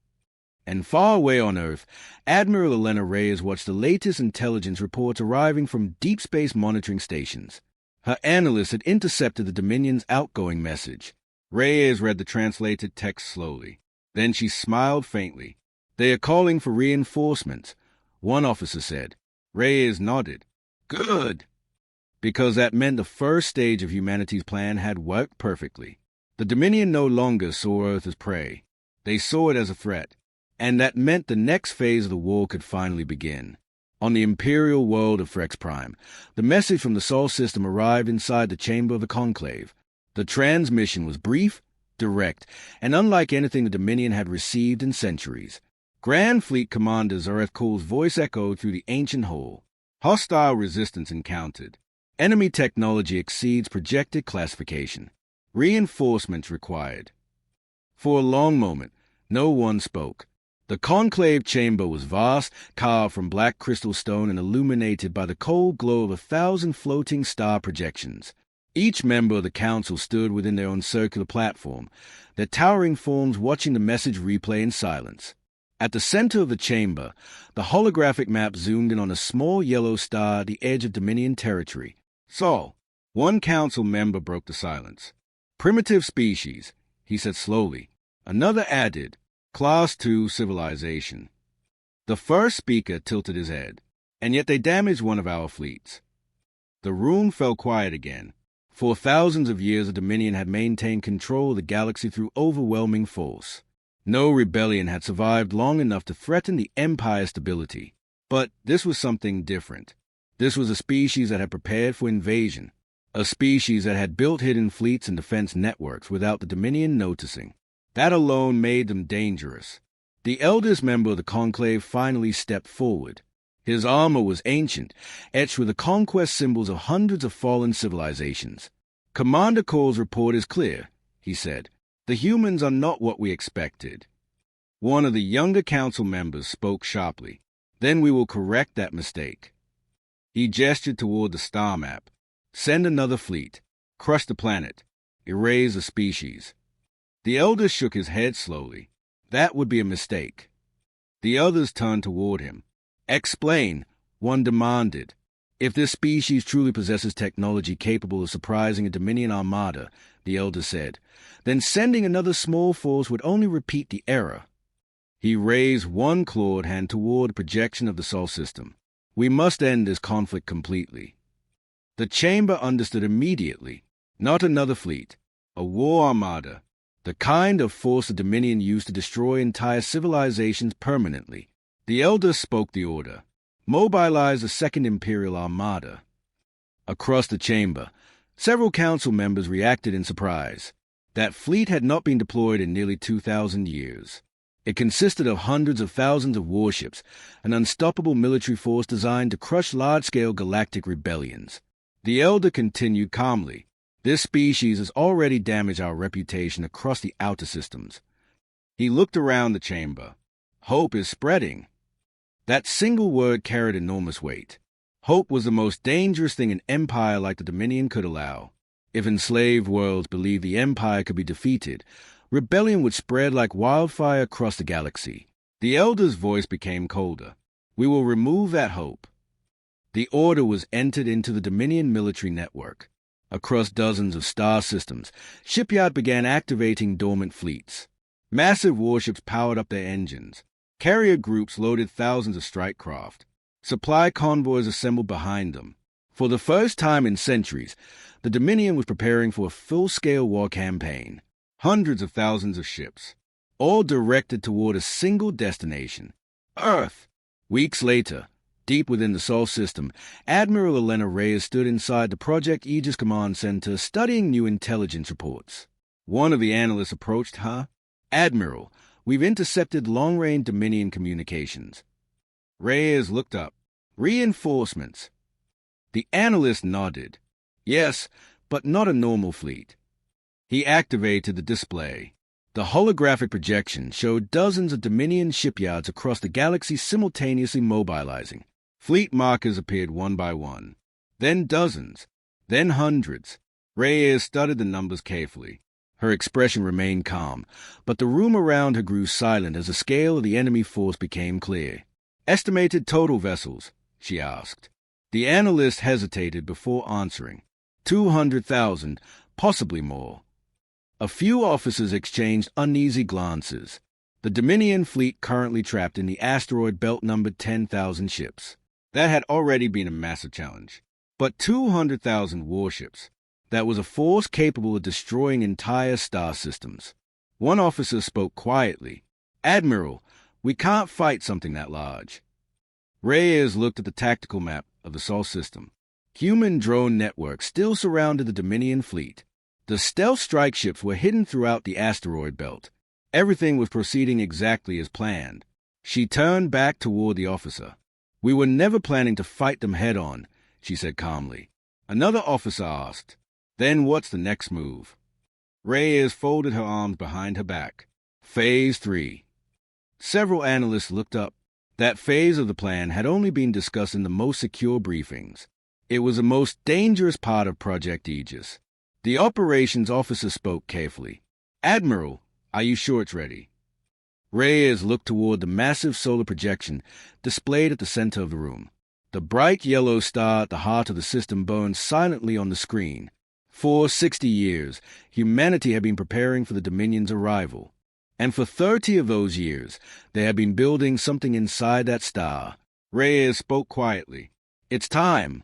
Speaker 1: And far away on Earth, Admiral Elena Reyes watched the latest intelligence reports arriving from deep space monitoring stations. Her analyst had intercepted the Dominion's outgoing message. Reyes read the translated text slowly. Then she smiled faintly. "They are calling for reinforcements," one officer said. Reyes nodded. "Good." Because that meant the first stage of humanity's plan had worked perfectly. The Dominion no longer saw Earth as prey. They saw it as a threat. And that meant the next phase of the war could finally begin. On the imperial world of Frex Prime, the message from the Sol system arrived inside the chamber of the Conclave. The transmission was brief, direct, and unlike anything the Dominion had received in centuries. Grand Fleet Commander Zoreth Cole's voice echoed through the ancient hall. "Hostile resistance encountered. Enemy technology exceeds projected classification. Reinforcements required." For a long moment, no one spoke. The conclave chamber was vast, carved from black crystal stone and illuminated by the cold glow of 1,000 floating star projections. Each member of the council stood within their own circular platform, their towering forms watching the message replay in silence. At the center of the chamber, the holographic map zoomed in on a small yellow star at the edge of Dominion territory. "Sol." One council member broke the silence. "Primitive species," he said slowly. Another added, "Class 2 civilization." The first speaker tilted his head. "And yet they damaged one of our fleets." The room fell quiet again. For thousands of years, the Dominion had maintained control of the galaxy through overwhelming force. No rebellion had survived long enough to threaten the Empire's stability. But this was something different. This was a species that had prepared for invasion. A species that had built hidden fleets and defense networks without the Dominion noticing. That alone made them dangerous. The eldest member of the conclave finally stepped forward. His armor was ancient, etched with the conquest symbols of hundreds of fallen civilizations. "Commander Call's report is clear," he said. "The humans are not what we expected." One of the younger council members spoke sharply. "Then we will correct that mistake." He gestured toward the star map. "Send another fleet. Crush the planet. Erase the species." The elder shook his head slowly. "That would be a mistake." The others turned toward him. "Explain," one demanded. "If this species truly possesses technology capable of surprising a Dominion armada," the elder said, "then sending another small force would only repeat the error." He raised one clawed hand toward a projection of the Sol system. "We must end this conflict completely." The chamber understood immediately. Not another fleet. A war armada. The kind of force the Dominion used to destroy entire civilizations permanently. The elder spoke the order. "Mobilize the Second Imperial Armada." Across the chamber, several council members reacted in surprise. That fleet had not been deployed in nearly 2,000 years. It consisted of hundreds of thousands of warships, an unstoppable military force designed to crush large-scale galactic rebellions. The elder continued calmly. "This species has already damaged our reputation across the outer systems." He looked around the chamber. "Hope is spreading." That single word carried enormous weight. Hope was the most dangerous thing an empire like the Dominion could allow. If enslaved worlds believed the empire could be defeated, rebellion would spread like wildfire across the galaxy. The elder's voice became colder. "We will remove that hope." The order was entered into the Dominion military network. Across dozens of star systems, shipyards began activating dormant fleets. Massive warships powered up their engines. Carrier groups loaded thousands of strike craft. Supply convoys assembled behind them. For the first time in centuries, the Dominion was preparing for a full-scale war campaign. Hundreds of thousands of ships, all directed toward a single destination, Earth. Weeks later, deep within the Sol system, Admiral Elena Reyes stood inside the Project Eegis Command Center studying new intelligence reports. One of the analysts approached her. "Admiral, we've intercepted long-range Dominion communications." Reyes looked up. "Reinforcements." The analyst nodded. "Yes, but not a normal fleet." He activated the display. The holographic projection showed dozens of Dominion shipyards across the galaxy simultaneously mobilizing. Fleet markers appeared one by one. Then dozens. Then hundreds. Reyes studied the numbers carefully. Her expression remained calm, but the room around her grew silent as the scale of the enemy force became clear. "Estimated total vessels?" she asked. The analyst hesitated before answering. 200,000, possibly more. A few officers exchanged uneasy glances. The Dominion fleet currently trapped in the asteroid belt numbered 10,000 ships. That had already been a massive challenge. But 200,000 warships. That was a force capable of destroying entire star systems. One officer spoke quietly. "Admiral, we can't fight something that large." Reyes looked at the tactical map of the Sol system. Human drone networks still surrounded the Dominion fleet. The stealth strike ships were hidden throughout the asteroid belt. Everything was proceeding exactly as planned. She turned back toward the officer. "We were never planning to fight them head-on," she said calmly. Another officer asked, "Then what's the next move?" Reyes folded her arms behind her back. Phase 3. Several analysts looked up. That phase of the plan had only been discussed in the most secure briefings. It was the most dangerous part of Project Aegis. The operations officer spoke carefully. "Admiral, are you sure it's ready?" Reyes looked toward the massive solar projection displayed at the center of the room. The bright yellow star at the heart of the system burned silently on the screen. For 60 years, humanity had been preparing for the Dominion's arrival. And for 30 of those years, they had been building something inside that star. Reyes spoke quietly. "It's time."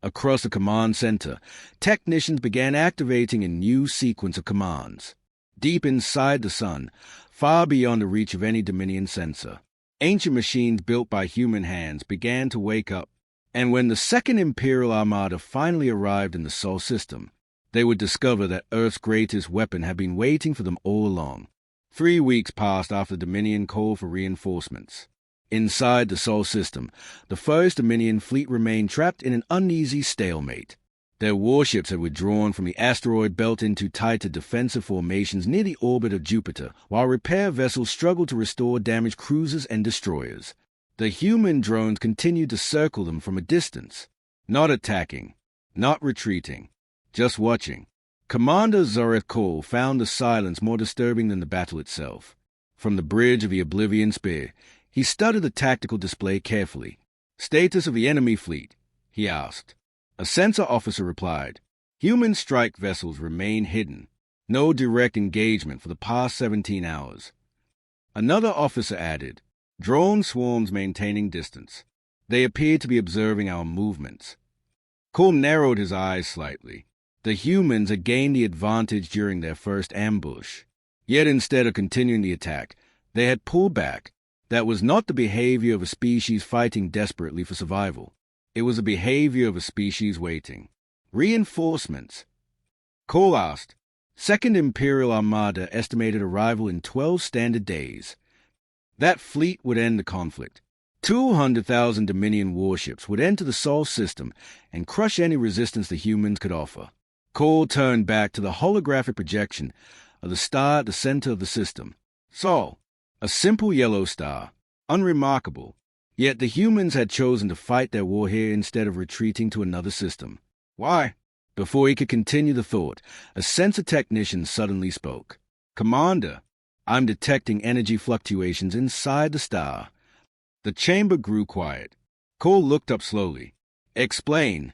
Speaker 1: Across the command center, technicians began activating a new sequence of commands. Deep inside the sun, far beyond the reach of any Dominion sensor, ancient machines built by human hands began to wake up. And when the Second Imperial Armada finally arrived in the Sol system, they would discover that Earth's greatest weapon had been waiting for them all along. 3 weeks passed after the Dominion called for reinforcements. Inside the Sol system, the First Dominion fleet remained trapped in an uneasy stalemate. Their warships had withdrawn from the asteroid belt into tighter defensive formations near the orbit of Jupiter, while repair vessels struggled to restore damaged cruisers and destroyers. The human drones continued to circle them from a distance, not attacking, not retreating, just watching. Commander Zoreth Cole found the silence more disturbing than the battle itself. From the bridge of the Oblivion Spear, he studied the tactical display carefully. "Status of the enemy fleet?" he asked. A sensor officer replied, "Human strike vessels remain hidden. No direct engagement for the past 17 hours. Another officer added, "Drone swarms maintaining distance. They appear to be observing our movements." Cole narrowed his eyes slightly. The humans had gained the advantage during their first ambush. Yet instead of continuing the attack, they had pulled back. That was not the behavior of a species fighting desperately for survival. It was the behavior of a species waiting. Reinforcements. Cole asked. Second Imperial Armada estimated arrival in 12 standard days. That fleet would end the conflict. 200,000 Dominion warships would enter the Sol system and crush any resistance the humans could offer. Cole turned back to the holographic projection of the star at the center of the system. Sol, a simple yellow star, unremarkable. Yet the humans had chosen to fight their war here instead of retreating to another system. Why? Before he could continue the thought, a sensor technician suddenly spoke. "Commander, I'm detecting energy fluctuations inside the star." The chamber grew quiet. Cole looked up slowly. "Explain."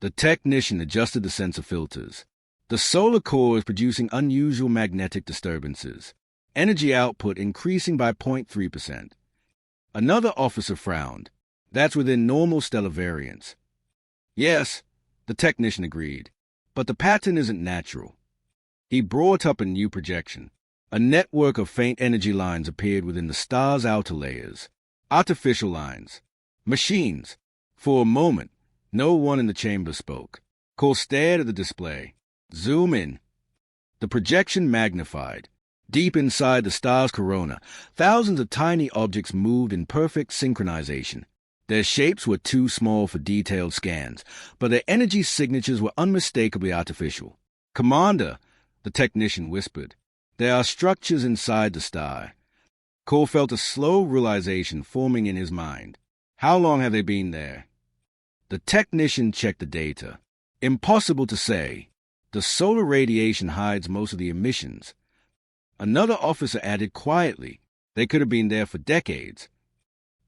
Speaker 1: The technician adjusted the sensor filters. The solar core is producing unusual magnetic disturbances. Energy output increasing by 0.3%. Another officer frowned. "That's within normal stellar variance." "Yes," the technician agreed, "but the pattern isn't natural." He brought up a new projection. A network of faint energy lines appeared within the star's outer layers. Artificial lines. Machines. For a moment, no one in the chamber spoke. Cole stared at the display. "Zoom in." The projection magnified. Deep inside the star's corona, thousands of tiny objects moved in perfect synchronization. Their shapes were too small for detailed scans, but their energy signatures were unmistakably artificial. "Commander," the technician whispered, "there are structures inside the star." Cole felt a slow realization forming in his mind. How long have they been there? The technician checked the data. "Impossible to say. The solar radiation hides most of the emissions." Another officer added quietly, "They could have been there for decades."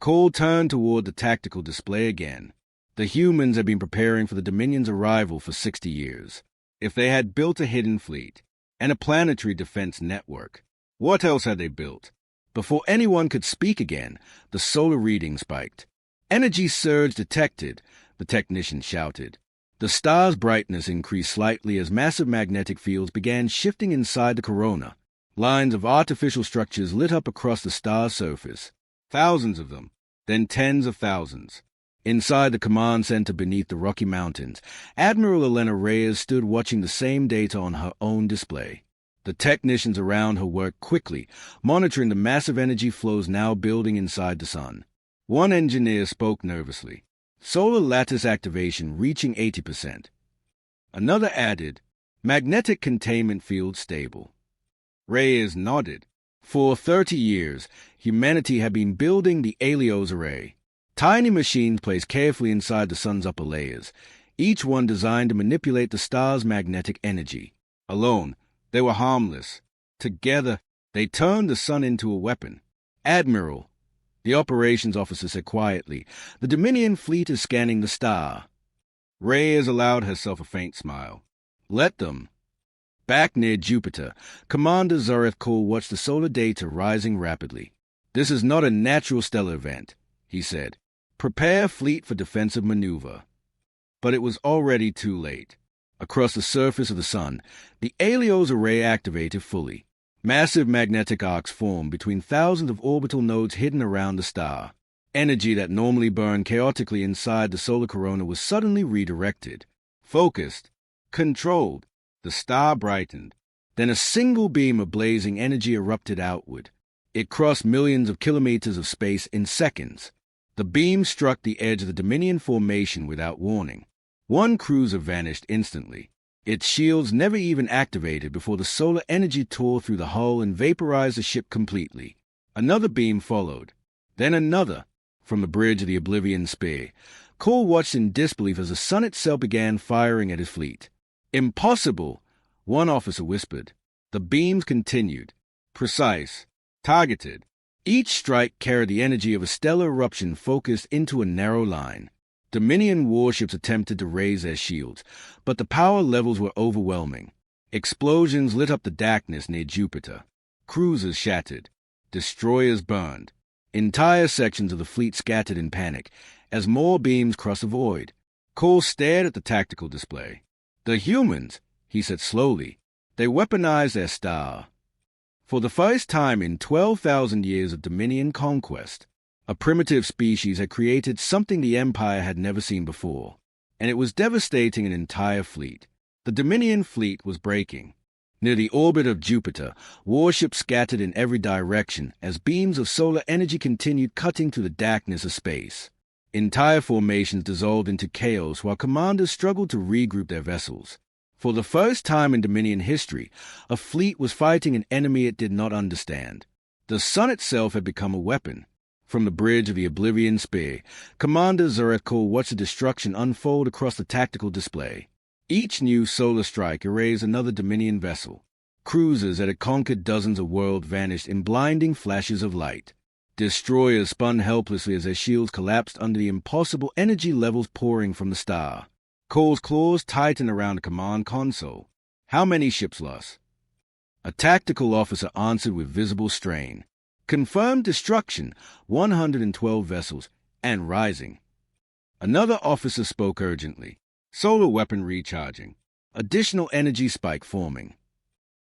Speaker 1: Cole turned toward the tactical display again. The humans had been preparing for the Dominion's arrival for 60 years. If they had built a hidden fleet and a planetary defense network, what else had they built? Before anyone could speak again, the solar reading spiked. "Energy surge detected," the technician shouted. The star's brightness increased slightly as massive magnetic fields began shifting inside the corona. Lines of artificial structures lit up across the star's surface. Thousands of them, then tens of thousands. Inside the command center beneath the Rocky Mountains, Admiral Elena Reyes stood watching the same data on her own display. The technicians around her worked quickly, monitoring the massive energy flows now building inside the sun. One engineer spoke nervously. "Solar lattice activation reaching 80%. Another added, "Magnetic containment field stable." Reyes nodded. For 30 years, humanity had been building the Helios Array. Tiny machines placed carefully inside the sun's upper layers, each one designed to manipulate the star's magnetic energy. Alone, they were harmless. Together, they turned the sun into a weapon. "Admiral," the operations officer said quietly, "the Dominion fleet is scanning the star." Reyes allowed herself a faint smile. "Let them." Back near Jupiter, Commander Zoreth Cole watched the solar data rising rapidly. "This is not a natural stellar event," he said. "Prepare fleet for defensive maneuver." But it was already too late. Across the surface of the sun, the Helios Array activated fully. Massive magnetic arcs formed between thousands of orbital nodes hidden around the star. Energy that normally burned chaotically inside the solar corona was suddenly redirected. Focused. Controlled. The star brightened. Then a single beam of blazing energy erupted outward. It crossed millions of kilometers of space in seconds. The beam struck the edge of the Dominion formation without warning. One cruiser vanished instantly. Its shields never even activated before the solar energy tore through the hull and vaporized the ship completely. Another beam followed. Then another, from the bridge of the Oblivion Spear. Cole watched in disbelief as the sun itself began firing at his fleet. "Impossible," one officer whispered. The beams continued. Precise. Targeted. Each strike carried the energy of a stellar eruption focused into a narrow line. Dominion warships attempted to raise their shields, but the power levels were overwhelming. Explosions lit up the darkness near Jupiter. Cruisers shattered. Destroyers burned. Entire sections of the fleet scattered in panic as more beams crossed the void. Cole stared at the tactical display. "The humans," he said slowly. "They weaponized their star." For the first time in 12,000 years of Dominion conquest, a primitive species had created something the Empire had never seen before, and it was devastating an entire fleet. The Dominion fleet was breaking. Near the orbit of Jupiter, warships scattered in every direction as beams of solar energy continued cutting through the darkness of space. Entire formations dissolved into chaos while commanders struggled to regroup their vessels. For the first time in Dominion history, a fleet was fighting an enemy it did not understand. The sun itself had become a weapon. From the bridge of the Oblivion Spear, Commander Zarethko watched the destruction unfold across the tactical display. Each new solar strike erased another Dominion vessel. Cruisers that had conquered dozens of worlds vanished in blinding flashes of light. Destroyers spun helplessly as their shields collapsed under the impossible energy levels pouring from the star. Cole's claws tightened around the command console. "How many ships lost?" A tactical officer answered with visible strain. "Confirmed destruction, 112 vessels, and rising." Another officer spoke urgently. "Solar weapon recharging. Additional energy spike forming."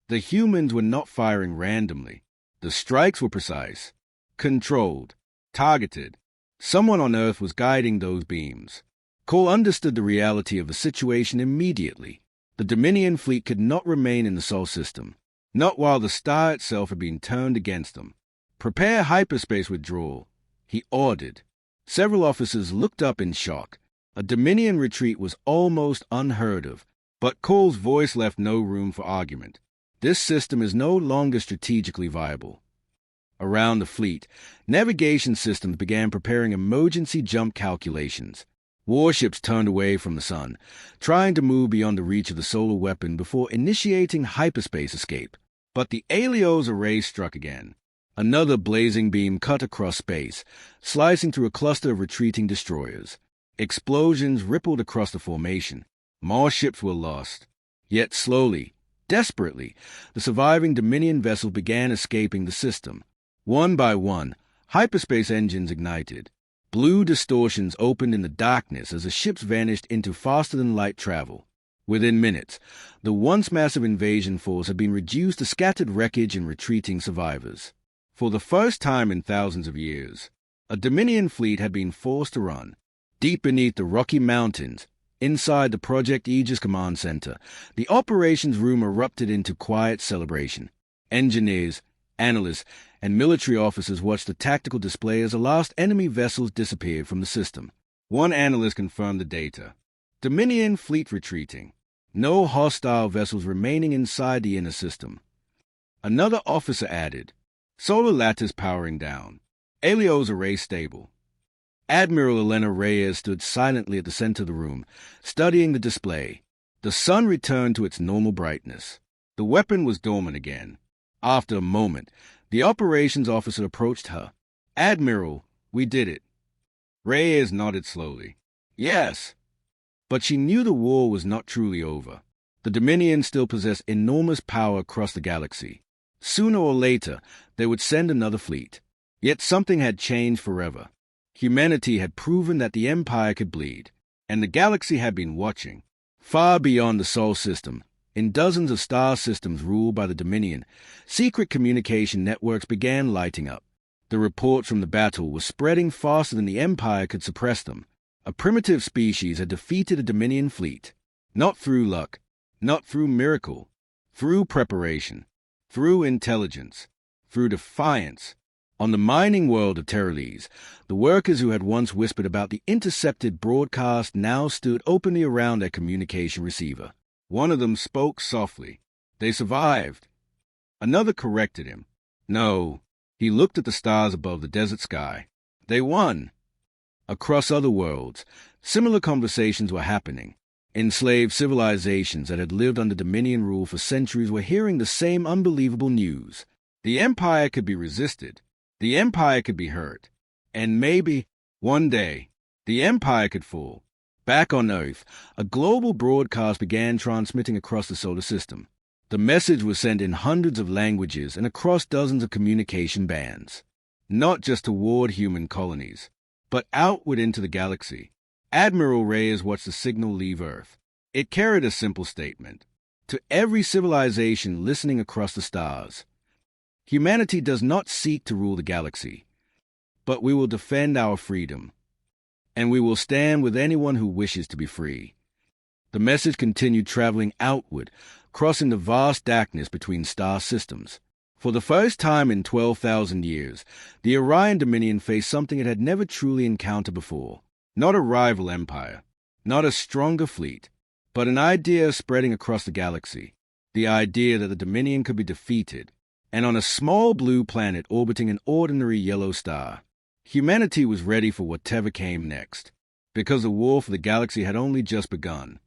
Speaker 1: The humans were not firing randomly. The strikes were precise, controlled, targeted. Someone on Earth was guiding those beams. Cole understood the reality of the situation immediately. The Dominion fleet could not remain in the Sol system, not while the star itself had been turned against them. "Prepare hyperspace withdrawal," he ordered. Several officers looked up in shock. A Dominion retreat was almost unheard of, but Cole's voice left no room for argument. This system is no longer strategically viable. Around the fleet, navigation systems began preparing emergency jump calculations. Warships turned away from the sun, trying to move beyond the reach of the solar weapon before initiating hyperspace escape. But the Aelios array struck again. Another blazing beam cut across space, slicing through a cluster of retreating destroyers. Explosions rippled across the formation. More ships were lost. Yet slowly, desperately, the surviving Dominion vessels began escaping the system. One by one, hyperspace engines ignited. Blue distortions opened in the darkness as the ships vanished into faster-than-light travel. Within minutes, the once massive invasion force had been reduced to scattered wreckage and retreating survivors. For the first time in thousands of years, a Dominion fleet had been forced to run. Deep beneath the Rocky Mountains, inside the Project Aegis Command Center, the operations room erupted into quiet celebration. Engineers, analysts, and military officers watched the tactical display as the last enemy vessels disappeared from the system. One analyst confirmed the data. Dominion fleet retreating. No hostile vessels remaining inside the inner system. Another officer added, "Solar lattice powering down. Aelios array stable." Admiral Elena Reyes stood silently at the center of the room, studying the display. The sun returned to its normal brightness. The weapon was dormant again. After a moment, the operations officer approached her. "Admiral, we did it." Reyes nodded slowly. "Yes." But she knew the war was not truly over. The Dominion still possessed enormous power across the galaxy. Sooner or later, they would send another fleet. Yet something had changed forever. Humanity had proven that the Empire could bleed, and the galaxy had been watching. Far beyond the Sol system, in dozens of star systems ruled by the Dominion, secret communication networks began lighting up. The reports from the battle were spreading faster than the Empire could suppress them. A primitive species had defeated a Dominion fleet. Not through luck, not through miracle, through preparation, through intelligence, through defiance. On the mining world of Terran, the workers who had once whispered about the intercepted broadcast now stood openly around their communication receiver. One of them spoke softly. They survived. Another corrected him. No. He looked at the stars above the desert sky. They won. Across other worlds, similar conversations were happening. Enslaved civilizations that had lived under Dominion rule for centuries were hearing the same unbelievable news. The Empire could be resisted. The Empire could be hurt. And maybe, one day, the Empire could fall. Back on Earth, a global broadcast began transmitting across the solar system. The message was sent in hundreds of languages and across dozens of communication bands. Not just toward human colonies, but outward into the galaxy. Admiral Reyes watched the signal leave Earth. It carried a simple statement. To every civilization listening across the stars, humanity does not seek to rule the galaxy, but we will defend our freedom, and we will stand with anyone who wishes to be free. The message continued traveling outward, crossing the vast darkness between star systems. For the first time in 12,000 years, the Orion Dominion faced something it had never truly encountered before. Not a rival empire, not a stronger fleet, but an idea spreading across the galaxy. The idea that the Dominion could be defeated, and on a small blue planet orbiting an ordinary yellow star. Humanity was ready for whatever came next, because the war for the galaxy had only just begun.